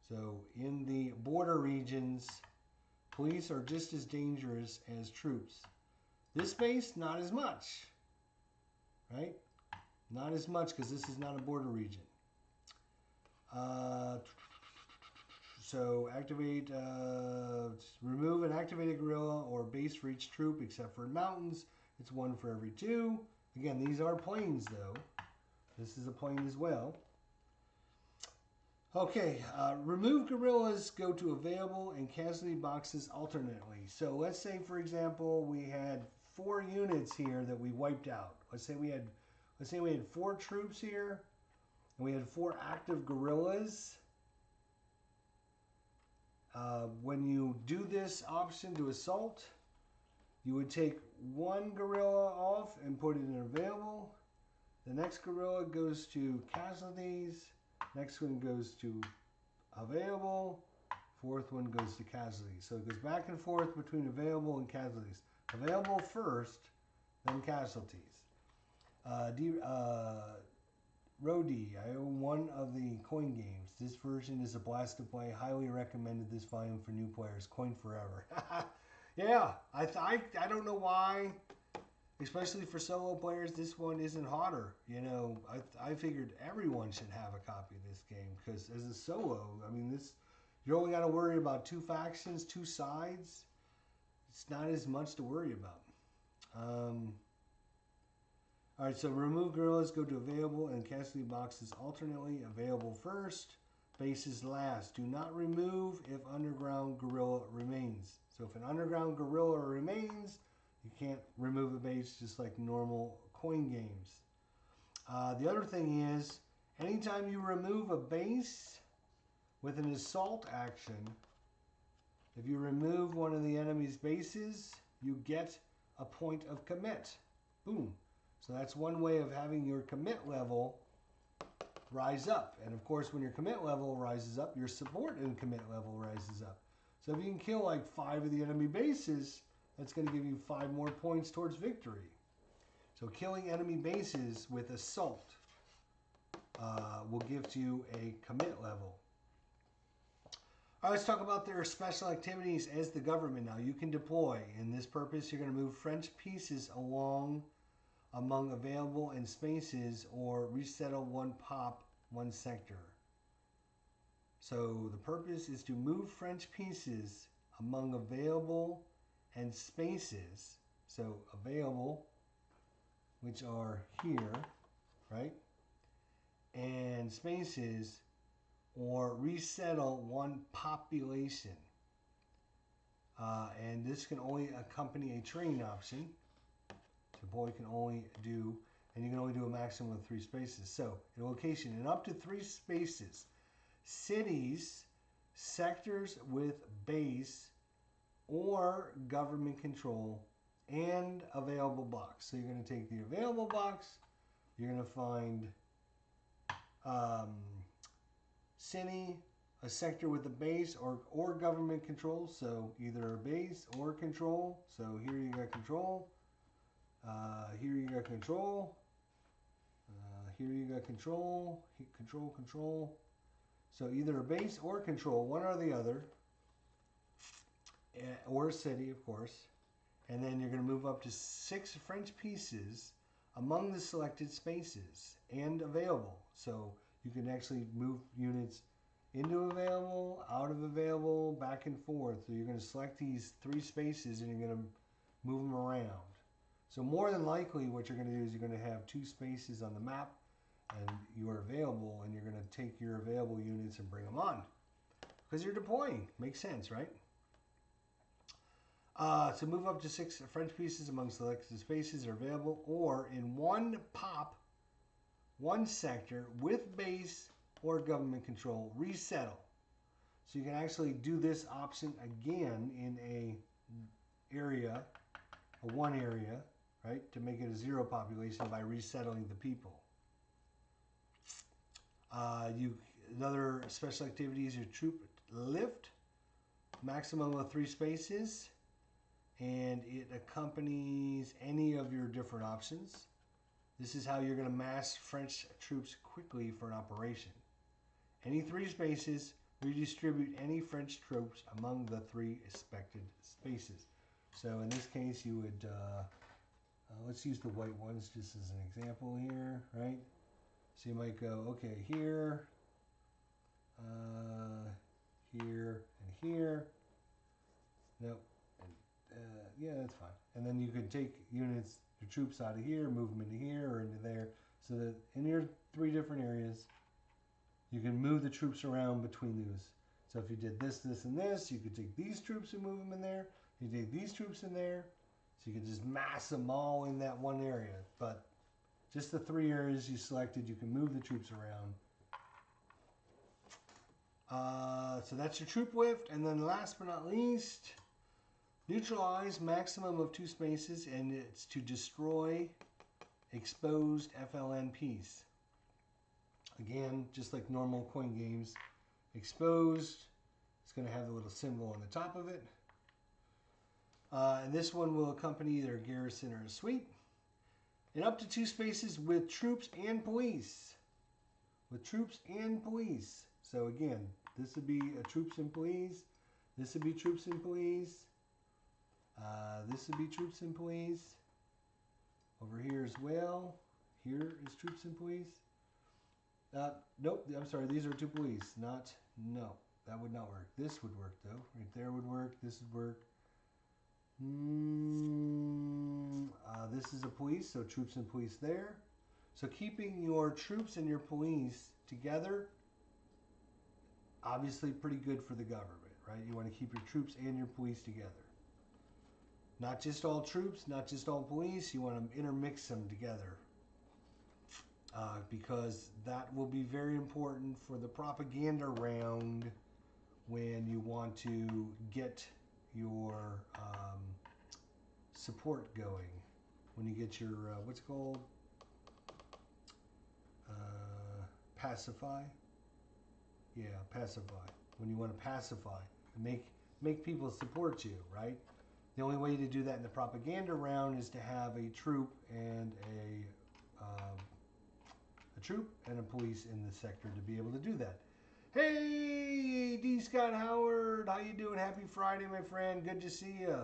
So in the border regions, police are just as dangerous as troops. This base, not as much, right? Not as much because this is not a border region. So activate, remove an activated guerrilla or base for each troop except for in mountains. It's 1 for every 2. Again, these are planes though. This is a plane as well. Okay, remove guerrillas go to available and casualty boxes alternately. So let's say, for example, we had 4 units here that we wiped out. Let's say we had 4 troops here, and we had 4 active guerrillas. When you do this option to assault, you would take 1 guerrilla off and put it in available. The next guerrilla goes to casualties. Next one goes to available. 4th one goes to casualties. So it goes back and forth between available and casualties. Available first, then casualties. Rodi, I own one of the coin games. This version is a blast to play. Highly recommended this volume for new players. Coin forever. Yeah, I don't know why, especially for solo players, this one isn't hotter. You know, I figured everyone should have a copy of this game because as a solo, I mean, you only got to worry about 2 factions, 2 sides. It's not as much to worry about. All right, so remove guerrillas go to available and casualty boxes alternately. Available first, bases last. Do not remove if underground guerrilla remains. So if an underground guerrilla remains, you can't remove a base just like normal coin games. The other thing is, anytime you remove a base with an assault action, if you remove one of the enemy's bases, you get a point of commit. Boom. So that's one way of having your commit level rise up. And of course, when your commit level rises up, your support and commit level rises up. So if you can kill like 5 of the enemy bases, that's going to give you 5 more points towards victory. So killing enemy bases with assault will give you a commit level. All right, let's talk about their special activities as the government now. You can deploy. In this purpose, you're going to move French pieces among available and spaces or resettle 1 pop, 1 sector. So the purpose is to move French pieces among available and spaces. So available, which are here, right? And spaces, or resettle 1 population. And this can only accompany a training option. Deploy can only do, and you can only do a maximum of 3 spaces. So, in a location in up to 3 spaces, cities, sectors with base or government control, and available box. So you're going to take the available box, you're going to find city, a sector with a base or government control. So either a base or control. So here you got control. Here you got control. Here you got control. Control. So either a base or control, one or the other, or a city, of course. And then you're going to move up to 6 French pieces among the selected spaces and available. So you can actually move units into available, out of available, back and forth. So you're going to select these 3 spaces and you're going to move them around. So more than likely what you're going to do is you're going to have 2 spaces on the map and you are available, and you're going to take your available units and bring them on. Because you're deploying. Makes sense, right? To move up to 6 French pieces among selected spaces are available, or in one pop, one sector with base or government control, resettle. So you can actually do this option again in a one area, right, to make it a 0 population by resettling the people. Another special activity is your troop lift, maximum of 3 spaces, and it accompanies any of your different options. This is how you're going to mass French troops quickly for an operation. Any 3 spaces, redistribute any French troops among the 3 expected spaces. So in this case, you would, let's use the white ones just as an example here, right? So you might go, okay, here, here, and here. Nope. Yeah, that's fine. And then you could take units, your troops out of here, move them into here or into there, so that in your 3 different areas, you can move the troops around between those. So if you did this, this, and this, you could take these troops and move them in there. You take these troops in there, so you could just mass them all in that one area. But just the 3 areas you selected, you can move the troops around. So that's your troop lift. And then last but not least, neutralize maximum of 2 spaces, and it's to destroy exposed FLNPs. Again, just like normal coin games, exposed, it's going to have the little symbol on the top of it. And this one will accompany either a garrison or a sweep. And up to 2 spaces with troops and police. With troops and police. So again, this would be a troops and police. This would be troops and police. This would be troops and police. Over here as well. Here is troops and police. Nope, I'm sorry, these are 2 police. No, that would not work. This would work though. Right there would work. This would work. This is a police, so troops and police there. So keeping your troops and your police together, obviously pretty good for the government, right? You want to keep your troops and your police together. Not just all troops, not just all police. You want to intermix them together. Because that will be very important for the propaganda round when you want to get your support going. When you get your, what's it called? Pacify? Yeah, pacify. When you want to pacify and make people support you, right? The only way to do that in the propaganda round is to have a troop and a police in the sector to be able to do that. Hey, D. Scott Howard, how you doing? Happy Friday, my friend. Good to see you.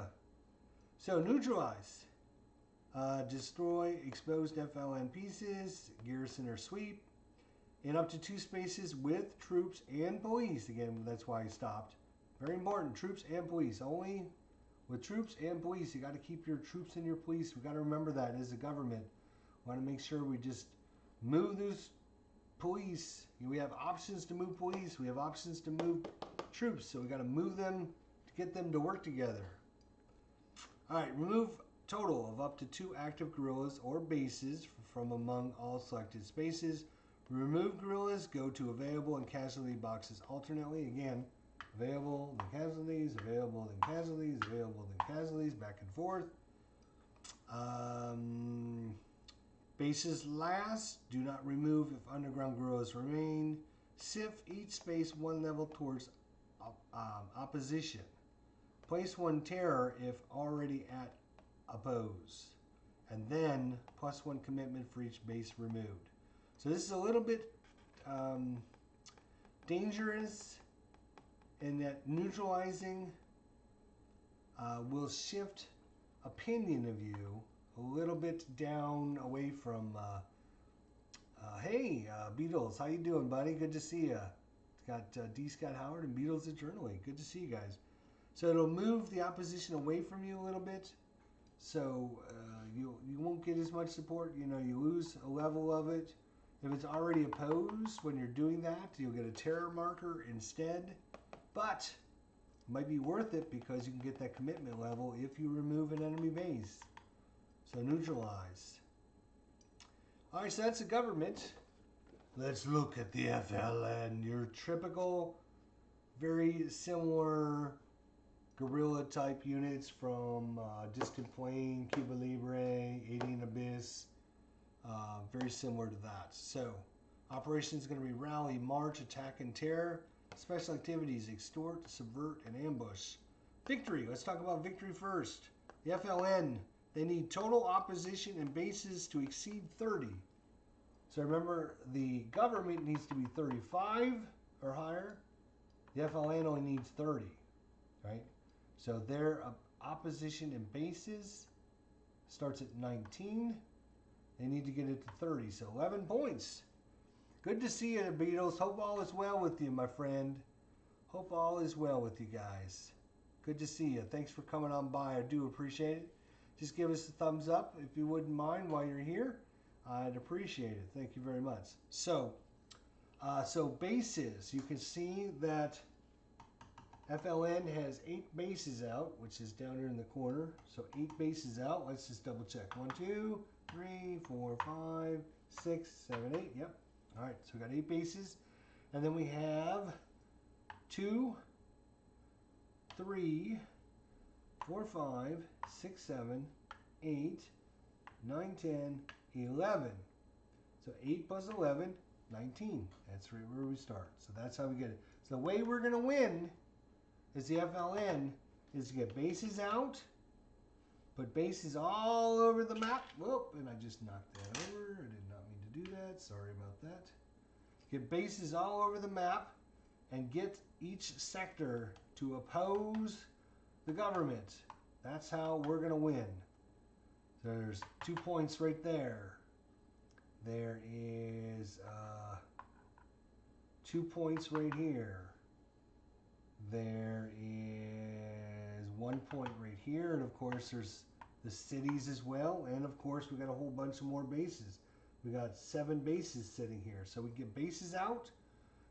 So neutralize, destroy exposed FLN pieces, garrison or sweep, in up to 2 spaces with troops and police. Again, that's why I stopped. Very important, troops and police. Only with troops and police. You got to keep your troops and your police. We got to remember that as a government. We want to make sure we just move those police. We have options to move police. We have options to move troops. So we got to move them to get them to work together. All right, remove total of up to 2 active guerrillas or bases from among all selected spaces. Remove guerrillas, go to available and casualty boxes alternately. Again, available, then casualties, available, then casualties, available, then casualties, back and forth. Bases last, do not remove if underground guerrillas remain. Sift each space 1 level towards opposition. Place 1 terror if already at oppose. And then +1 commitment for each base removed. So this is a little bit dangerous in that neutralizing will shift opinion of you a little bit down away from, hey, Beatles, how you doing, buddy? Good to see you. It's got D. Scott Howard and Beatles Eternally. Good to see you guys. So it'll move the opposition away from you a little bit. So you won't get as much support. You know, you lose a level of it. If it's already opposed, when you're doing that, you'll get a terror marker instead. But might be worth it because you can get that commitment level if you remove an enemy base. So neutralized. All right, so that's the government. Let's look at the FLN. Your typical, very similar guerrilla type units from Distant Plain, Cuba Libre, Alien Abyss. Very similar to that. So, operations going to be Rally, March, Attack, and Terror. Special activities, Extort, Subvert, and Ambush. Victory. Let's talk about victory first. The FLN, they need total opposition and bases to exceed 30. So remember, the government needs to be 35 or higher. The FLN only needs 30, right? So their opposition and bases starts at 19. They need to get it to 30, so 11 points. Good to see you, Beatles. Hope all is well with you, my friend. Hope all is well with you guys. Good to see you. Thanks for coming on by. I do appreciate it. Just give us a thumbs up if you wouldn't mind while you're here. I'd appreciate it. Thank you very much. So bases. You can see that FLN has 8 bases out, which is down here in the corner. So 8 bases out. Let's just double check. 1, 2, 3, 4, 5, 6, 7, 8. Yep. All right. So we got 8 bases. And then we have 2, 3, 4, 5, 6, 7, 8, 9, 10, 11. So 8 plus 11, 19. That's right where we start. So that's how we get it. So the way we're going to win is the FLN is to get bases out, put bases all over the map. Whoop, and I just knocked that over. I did not mean to do that. Sorry about that. Get bases all over the map and get each sector to oppose the government. That's how we're going to win. So there's 2 points right there. There is 2 points right here. There is 1 point right here. And of course there's the cities as well. And of course we got a whole bunch of more bases. We got 7 bases sitting here. So we get bases out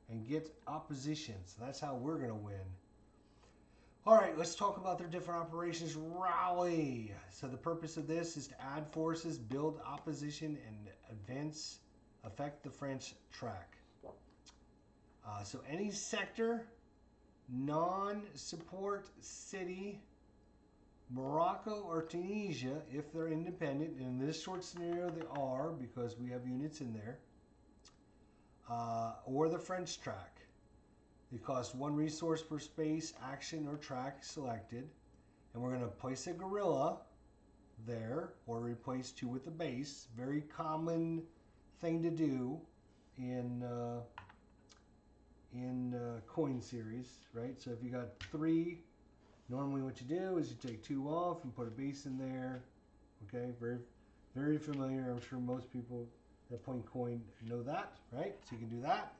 and get opposition. So that's how we're going to win. All right, let's talk about their different operations. Rally. So the purpose of this is to add forces, build opposition, and advance, affect the French track. So any sector, non-support city, Morocco or Tunisia, if they're independent, and in this short scenario they are because we have units in there, or the French track. It costs 1 resource per space, action, or track selected. And we're going to place a guerrilla there, or replace 2 with a base. Very common thing to do in coin series, right? So if you got 3, normally what you do is you take 2 off and put a base in there. Okay, very, very familiar. I'm sure most people that play coin know that, right? So you can do that.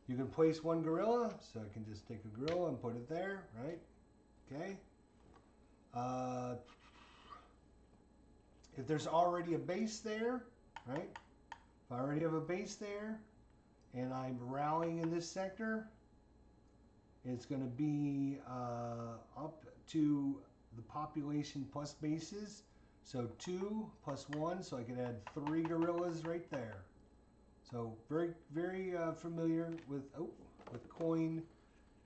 You can place 1 guerrilla, so I can just take a guerrilla and put it there, right? Okay. If there's already a base there, right? If I already have a base there and I'm rallying in this sector, it's going to be up to the population plus bases. So 2 plus 1, so I can add 3 guerrillas right there. So very, very familiar with coin,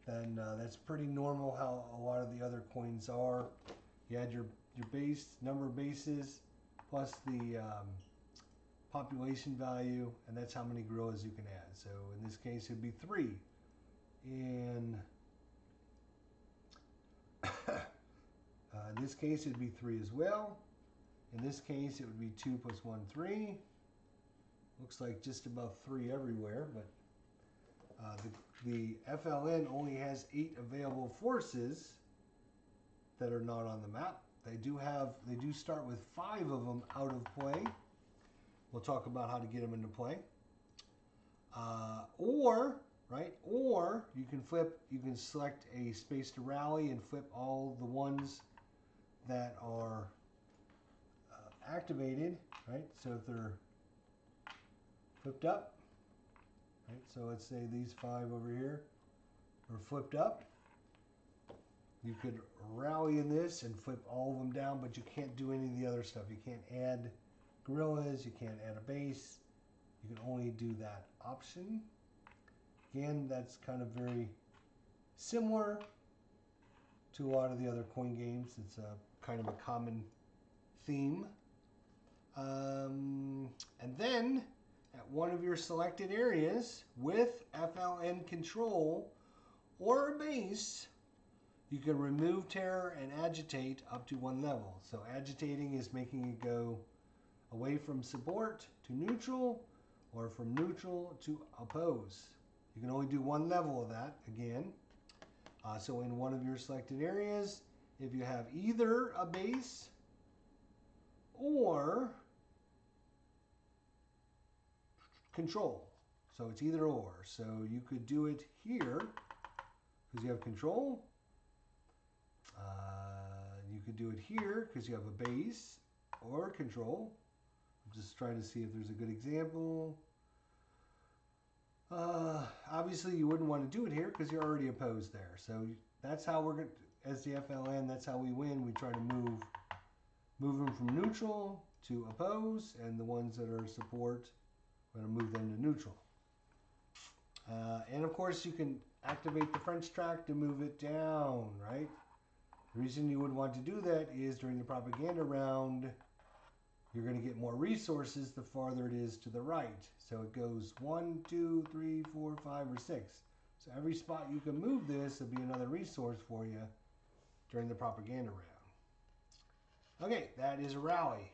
and that's pretty normal how a lot of the other coins are. You add your base, number of bases, plus the population value, and that's how many guerrillas you can add. So in this case, it'd be 3. In this case, it'd be 3 as well. In this case, it would be 2 plus 1, 3. Looks like just about 3 everywhere, but the FLN only has 8 available forces that are not on the map. They do start with 5 of them out of play. We'll talk about how to get them into play. Or you can select a space to rally and flip all the ones that are activated, right? So if they're flipped up, right? So let's say these 5 over here are flipped up. You could rally in this and flip all of them down, but you can't do any of the other stuff. You can't add guerrillas, you can't add a base. You can only do that option. Again, that's kind of very similar to a lot of the other coin games. It's a kind of a common theme. And then at one of your selected areas with FLN control or a base, you can remove terror and agitate up to one level. So agitating is making it go away from support to neutral or from neutral to oppose. You can only do one level of that again. So in one of your selected areas, if you have either a base or control. So it's either or. So you could do it here because you have control. You could do it here because you have a base or control. I'm just trying to see if there's a good example. Obviously, you wouldn't want to do it here because you're already opposed there. So that's how we're going to, as the FLN, that's how we win. We try to move them from neutral to oppose, and the ones that are support, we're going to move them to neutral. And of course, you can activate the French track to move it down, right? The reason you would want to do that is during the propaganda round, you're going to get more resources the farther it is to the right. So it goes 1, 2, 3, 4, 5, or 6. So every spot you can move this will be another resource for you during the propaganda round. Okay, that is a rally.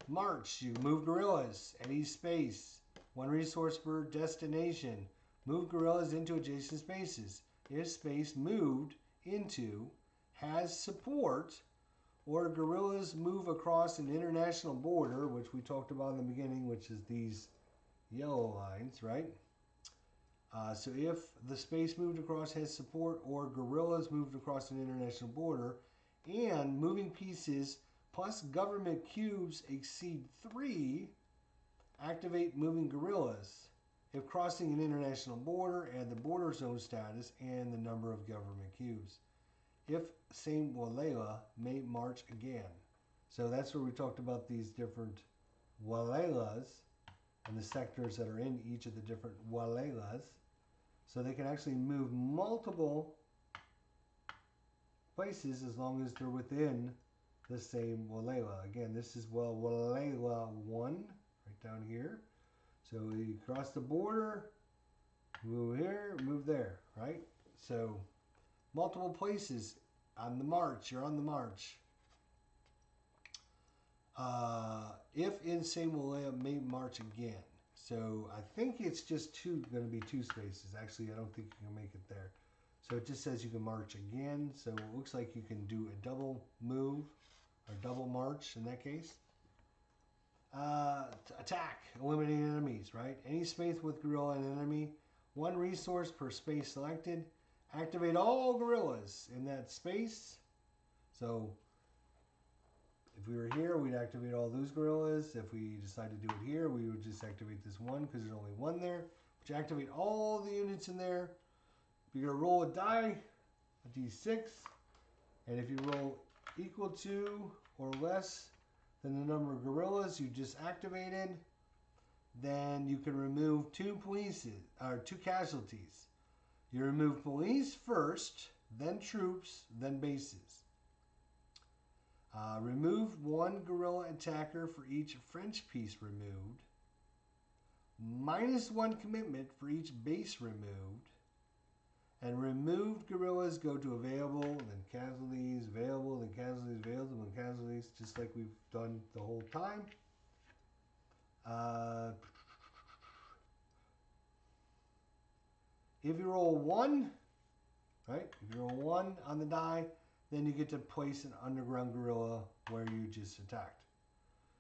March, you move guerrillas at each space. One resource per destination. Move guerrillas into adjacent spaces. If space moved into has support, or guerrillas move across an international border, which we talked about in the beginning, which is these yellow lines, right? So if the space moved across has support, or guerrillas moved across an international border, and moving pieces plus government cubes exceed 3, activate moving guerrillas. If crossing an international border, add the border zone status and the number of government cubes. If same walela, may march again. So that's where we talked about these different walelas and the sectors that are in each of the different walelas. So they can actually move multiple places as long as they're within the same walela. Again, this is walela 1 right down here. So we cross the border, move here, move there, right? So multiple places on the march. You're on the march. If in same walela, may march again. So I think it's just going to be 2 spaces. Actually, I don't think you can make it there. So it just says you can march again. So it looks like you can do a double move or double march in that case. Attack, eliminating enemies, right? Any space with guerrilla and enemy. 1 resource per space selected. Activate all guerrillas in that space. So if we were here, we'd activate all those guerrillas. If we decide to do it here, we would just activate this one because there's only 1 there. But you activate all the units in there. You're going to roll a die, a d6. And if you roll equal to or less than the number of guerrillas you just activated, then you can remove 2 casualties. You remove police first, then troops, then bases. Remove 1 guerrilla attacker for each French piece removed. -1 commitment for each base removed. And removed guerrillas go to available, then casualties, available, then casualties, available, then casualties, just like we've done the whole time. If you roll 1, right? If you roll 1 on the die, then you get to place an underground guerrilla where you just attacked.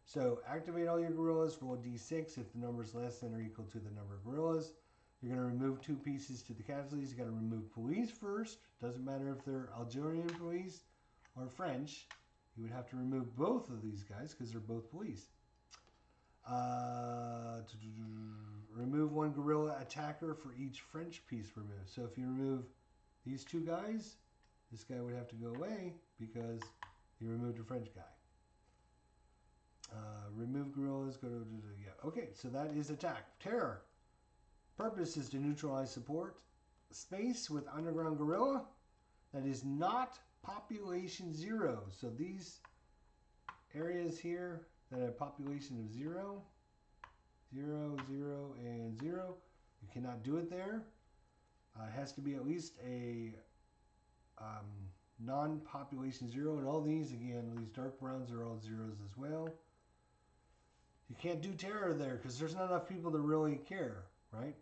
So activate all your guerrillas, roll a d6. If the number is less than or equal to the number of guerrillas, you're going to remove 2 pieces to the casualties. You got to remove police first. Doesn't matter if they're Algerian police or French. You would have to remove both of these guys because they're both police. Remove 1 guerrilla attacker for each French piece removed. So if you remove these 2 guys, this guy would have to go away because he removed a French guy. Remove guerrillas, go to, yeah. Okay, so that is attack. Terror. Purpose is to neutralize support space with underground guerrilla that is not population 0. So these areas here that have population of 0, 0, 0, and 0, you cannot do it there. It has to be at least a non-population 0, and all these, again, these dark browns are all zeros as well. You can't do terror there because there's not enough people to really care, right?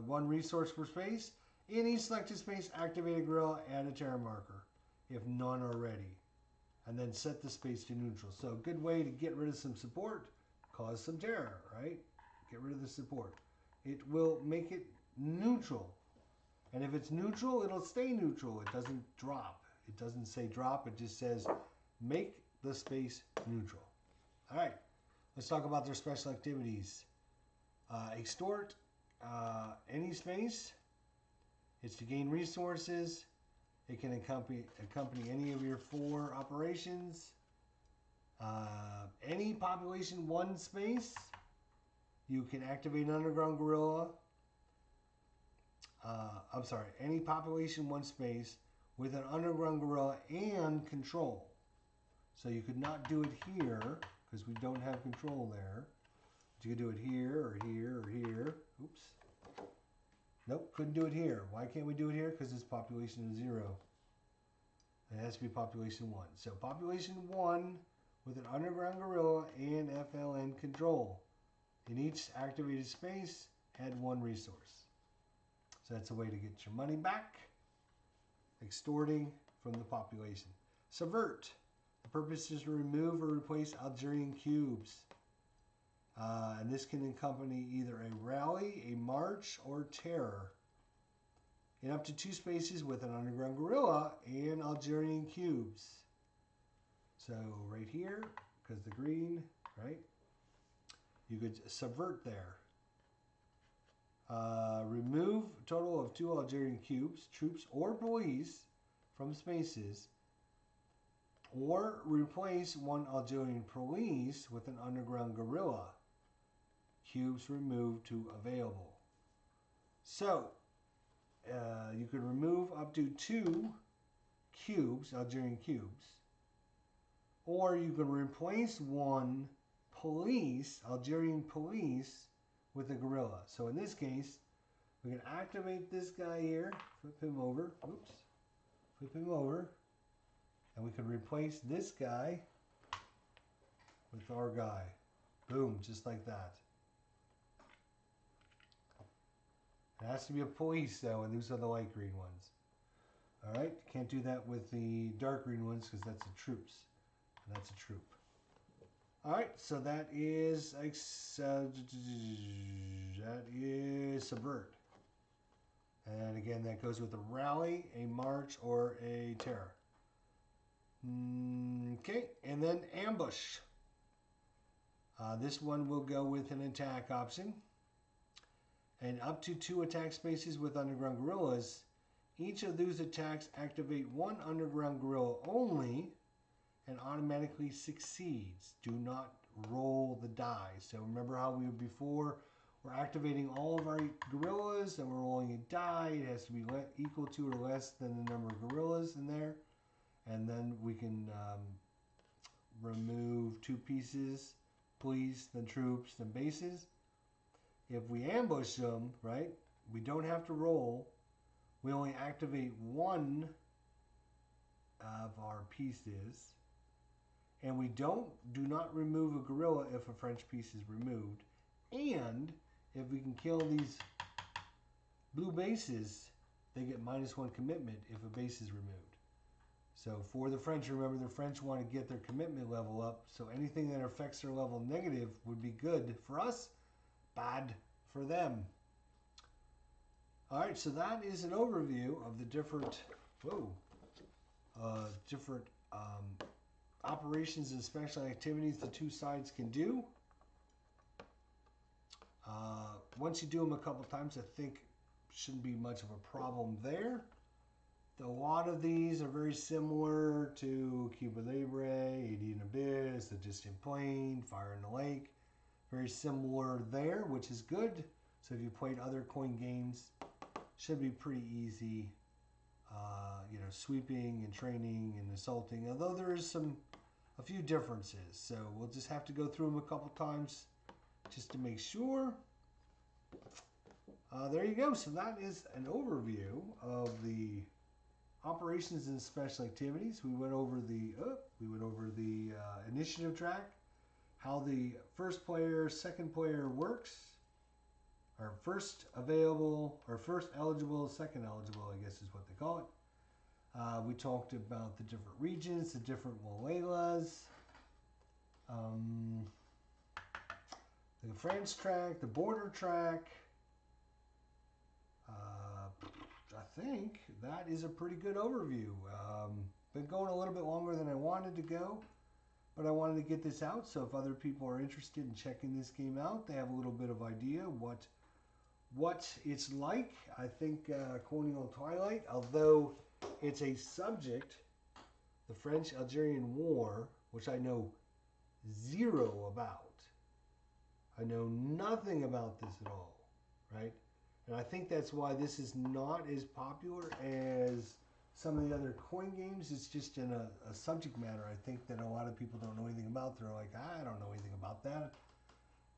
One resource per space. In each selected space, activate a guerrilla, add a terror marker, if none already. And then set the space to neutral. So a good way to get rid of some support, cause some terror, right? Get rid of the support. It will make it neutral. And if it's neutral, it'll stay neutral. It doesn't drop. It doesn't say drop. It just says make the space neutral. All right, let's talk about their special activities. Extort any space. It's to gain resources. It can accompany any of your 4 operations. Any population 1 space, you can activate an underground guerrilla. I'm sorry, any population 1 space with an underground guerrilla and control. So you could not do it here because we don't have control there. But you could do it here or here or here. Oops. Nope, couldn't do it here. Why can't we do it here? Because it's population of 0. It has to be population 1. So population 1 with an underground guerrilla and FLN control. In each activated space, add 1 resource. So that's a way to get your money back. Extorting from the population. Subvert. The purpose is to remove or replace Algerian cubes. And this can accompany either a rally, a march, or terror. In up to 2 spaces with an underground guerrilla and Algerian cubes. So right here, because the green, right? You could subvert there. Remove a total of 2 Algerian cubes, troops, or police from spaces. Or replace 1 Algerian police with an underground guerrilla. Cubes removed to available. So, you could remove up to 2 cubes, Algerian cubes. Or you can replace 1 police, Algerian police, with a guerrilla. So in this case, we can activate this guy here, flip him over, oops, flip him over, and we can replace this guy with our guy. Boom, just like that. It has to be a police though, and these are the light green ones. Alright, can't do that with the dark green ones because that's the troops. And that's a troop. Alright, so that is Subvert. And again, that goes with a rally, a march, or a terror. Okay, and then ambush. This one will go with an attack option. And up to 2 attack spaces with underground guerrillas. Each of those attacks activate 1 underground guerrilla only and automatically succeeds. Do not roll the die. So remember how we were before, we're activating all of our guerrillas and we're rolling a die. It has to be equal to or less than the number of guerrillas in there. And then we can remove 2 pieces, police, then troops, then bases. If we ambush them, right, we don't have to roll. We only activate 1 of our pieces. And we do not remove a guerrilla if a French piece is removed. And if we can kill these blue bases, they get -1 commitment if a base is removed. So for the French, remember the French want to get their commitment level up. So anything that affects their level negative would be good for us, bad for them. Alright, so that is an overview of the different, operations and special activities the 2 sides can do. Once you do them a couple times, I think shouldn't be much of a problem there. A lot of these are very similar to Cuba Libre, Alien Abyss, The Distant Plane, Fire in the Lake. Very similar there, which is good. So if you played other coin games, should be pretty easy. You know, sweeping and training and assaulting. Although there is a few differences, so we'll just have to go through them a couple times just to make sure. There you go. So that is an overview of the operations and special activities. We went over the initiative track, how the first player, second player works, or first available, or first eligible, second eligible, I guess is what they call it. We talked about the different regions, the different Walelas, the France track, the border track. I think that is a pretty good overview. Been going a little bit longer than I wanted to go, but I wanted to get this out, so if other people are interested in checking this game out, they have a little bit of idea what it's like. I think Colonial Twilight, although it's a subject, the French-Algerian War, which I know zero about. I know nothing about this at all, right? And I think that's why this is not as popular as some of the other coin games. It's just in a subject matter, I think, that a lot of people don't know anything about. They're like, I don't know anything about that.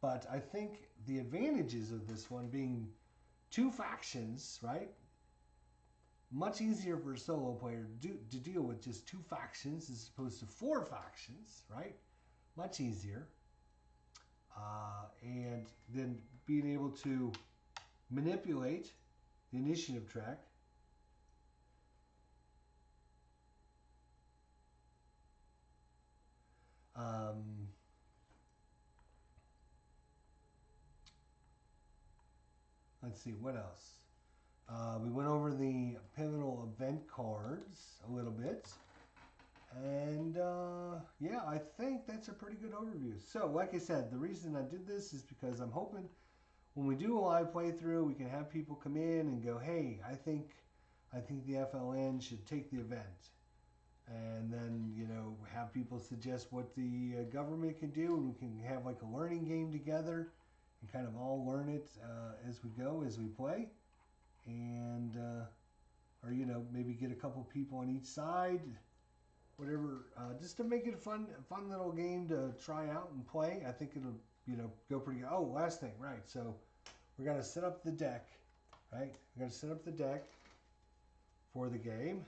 But I think the advantages of this one being two factions, right? Much easier for a solo player to deal with just two factions as opposed to four factions, right? Much easier. And then being able to manipulate the initiative track. Let's see, what else? We went over the pivotal event cards a little bit. And yeah, I think that's a pretty good overview. So, like I said, the reason I did this is because I'm hoping when we do a live playthrough, we can have people come in and go, hey, I think the FLN should take the event. And then, you know, have people suggest what the government can do, and we can have like a learning game together and kind of all learn it as we go, as we play. And, or, you know, maybe get a couple people on each side, whatever, just to make it a fun little game to try out and play. I think it'll, you know, go pretty good. Oh, last thing, right. So we're going to set up the deck, right? We're going to set up the deck for the game.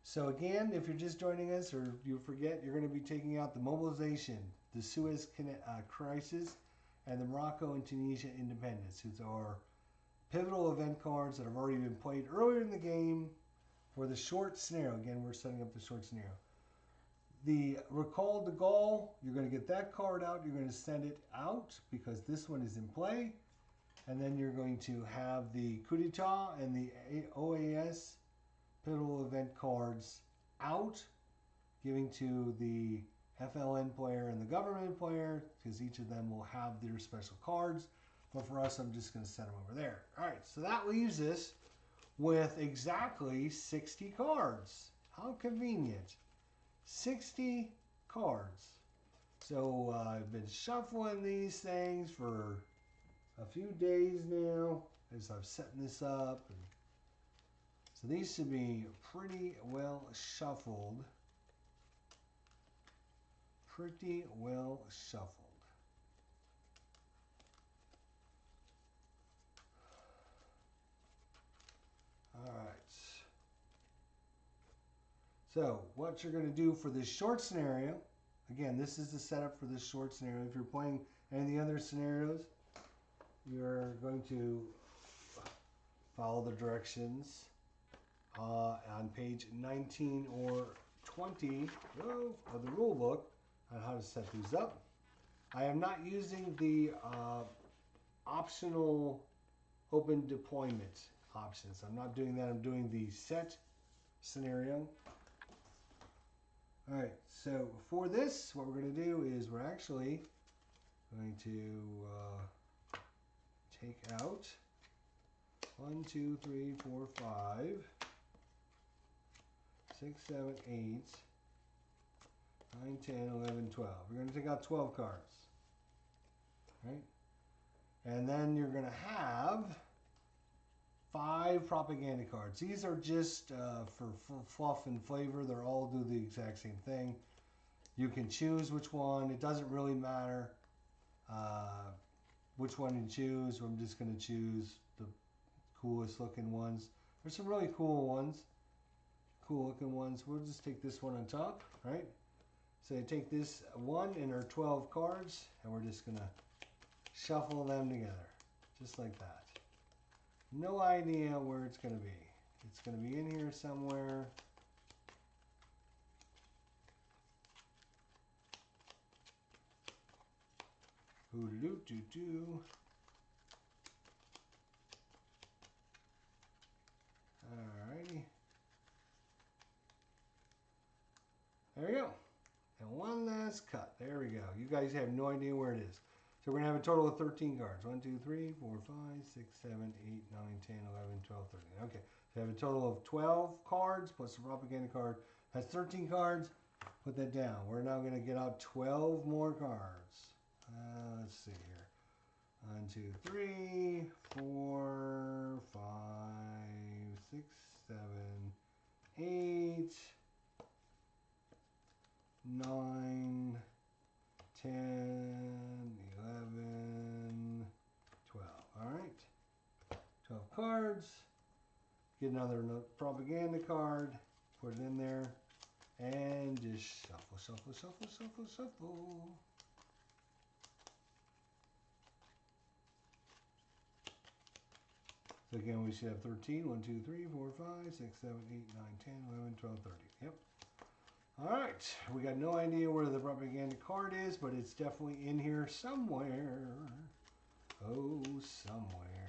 So again, if you're just joining us or you forget, you're going to be taking out the mobilization, the Suez Canal crisis, and the Morocco and Tunisia independence. These are pivotal event cards that have already been played earlier in the game for the short scenario. Again, we're setting up the short scenario. The Recall de Gaulle, you're going to get that card out. You're going to send it out because this one is in play. And then you're going to have the Coup d'etat and the OAS pivotal event cards out, giving to the FLN player and the government player, because each of them will have their special cards. But for us, I'm just going to set them over there. All right, so that leaves us with exactly 60 cards. How convenient. 60 cards. So I've been shuffling these things for a few days now as I'm setting this up. And so these should be pretty well shuffled. Pretty well shuffled. All right. So what you're going to do for this short scenario, again, this is the setup for this short scenario. If you're playing any of the other scenarios, you're going to follow the directions on page 19 or 20 of the rule book on how to set these up. I am not using the optional open deployment options. I'm not doing that. I'm doing the set scenario. All right, so for this, what we're going to do is we're actually going to take out 1, 2, 3, 4, 5. 6, 7, 8, 9, 10, 11, 12. We're going to take out 12 cards. Right? And then you're going to have 5 propaganda cards. These are just for fluff and flavor. They're all do the exact same thing. You can choose which one. It doesn't really matter which one you choose. I'm just going to choose the coolest looking ones. There's some really cool ones. Cool looking ones. We'll just take this one on top, right? So you take this one and our 12 cards, and we're just going to shuffle them together, just like that. No idea where it's going to be. It's going to be in here somewhere. Ooh-doo-doo-doo-doo. Alrighty. There we go. And one last cut. There we go. You guys have no idea where it is. So we're going to have a total of 13 cards. 1, 2, 3, 4, 5, 6, 7, 8, 9, 10, 11, 12, 13. Okay. So we have a total of 12 cards plus the propaganda card. Has 13 cards. Put that down. We're now going to get out 12 more cards. Let's see here. 1, 2, 3, 4, 5, 6, 7, 8, 9, 10, 11, 12. All right. 12 cards. Get another propaganda card. Put it in there. And just shuffle, shuffle, shuffle, shuffle, shuffle. So again, we should have 13. 1, 2, 3, 4, 5, 6, 7, 8, 9, 10, 11, 12, 13. Yep. All right. We got no idea where the propaganda card is, but it's definitely in here somewhere. Oh, somewhere.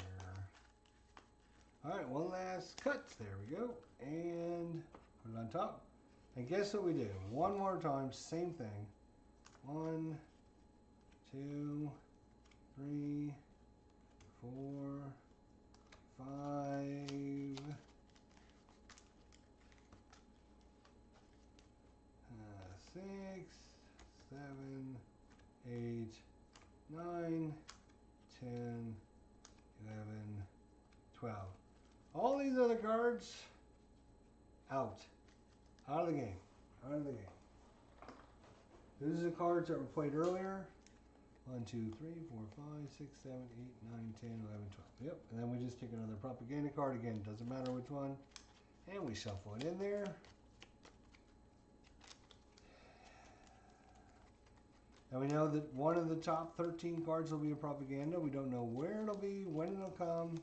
All right. One last cut. There we go. And put it on top. And guess what we do? One more time. Same thing. 1, 2, 3, 4, 5, 6, 7, 8, 9, 10, 11, 12. All these other cards out. Out of the game. Out of the game. These are the cards that were played earlier. 1, 2, 3, 4, 5, 6, 7, 8, 9, 10, 11, 12. Yep. And then we just take another propaganda card. Again, doesn't matter which one. And we shuffle it in there. And we know that one of the top 13 cards will be a propaganda. We don't know where it'll be, when it'll come.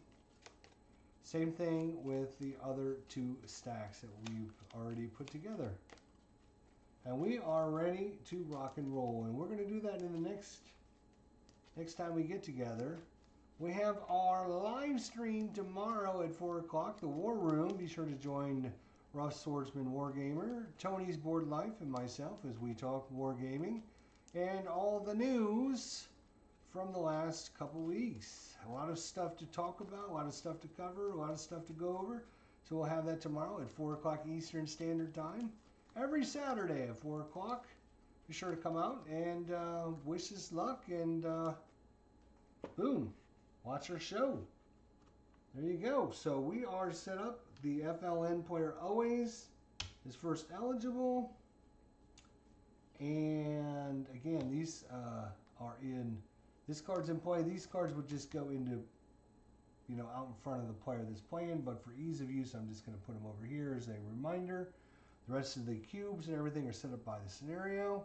Same thing with the other 2 stacks that we've already put together. And we are ready to rock and roll. And we're going to do that in the next time we get together. We have our live stream tomorrow at 4 o'clock, the War Room. Be sure to join Rough Swordsman Wargamer, Tony's Board Life, and myself as we talk wargaming and all the news from the last couple weeks. A lot of stuff to talk about, a lot of stuff to cover, a lot of stuff to go over. So we'll have that tomorrow at 4 o'clock Eastern Standard Time. Every Saturday at 4 o'clock. Be sure to come out and wish us luck and boom, watch our show. There you go. So we are set up. The FLN player always is first eligible. And again, these are in, this card's in play. These cards would just go into, you know, out in front of the player that's playing. But for ease of use, I'm just going to put them over here as a reminder. The rest of the cubes and everything are set up by the scenario.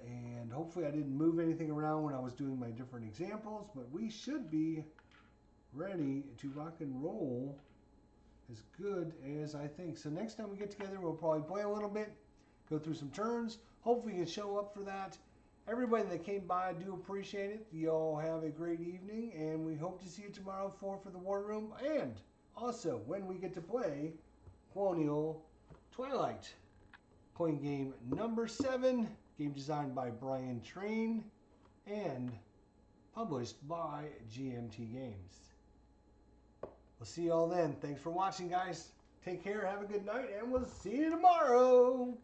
And hopefully I didn't move anything around when I was doing my different examples, but we should be ready to rock and roll as good as I think. So next time we get together, we'll probably play a little bit, go through some turns. Hopefully you can show up for that. Everybody that came by, I do appreciate it. You all have a great evening, and we hope to see you tomorrow at 4 for the War Room. And also, when we get to play Colonial Twilight. Coin game number 7. Game designed by Brian Train and published by GMT Games. We'll see you all then. Thanks for watching, guys. Take care, have a good night, and we'll see you tomorrow.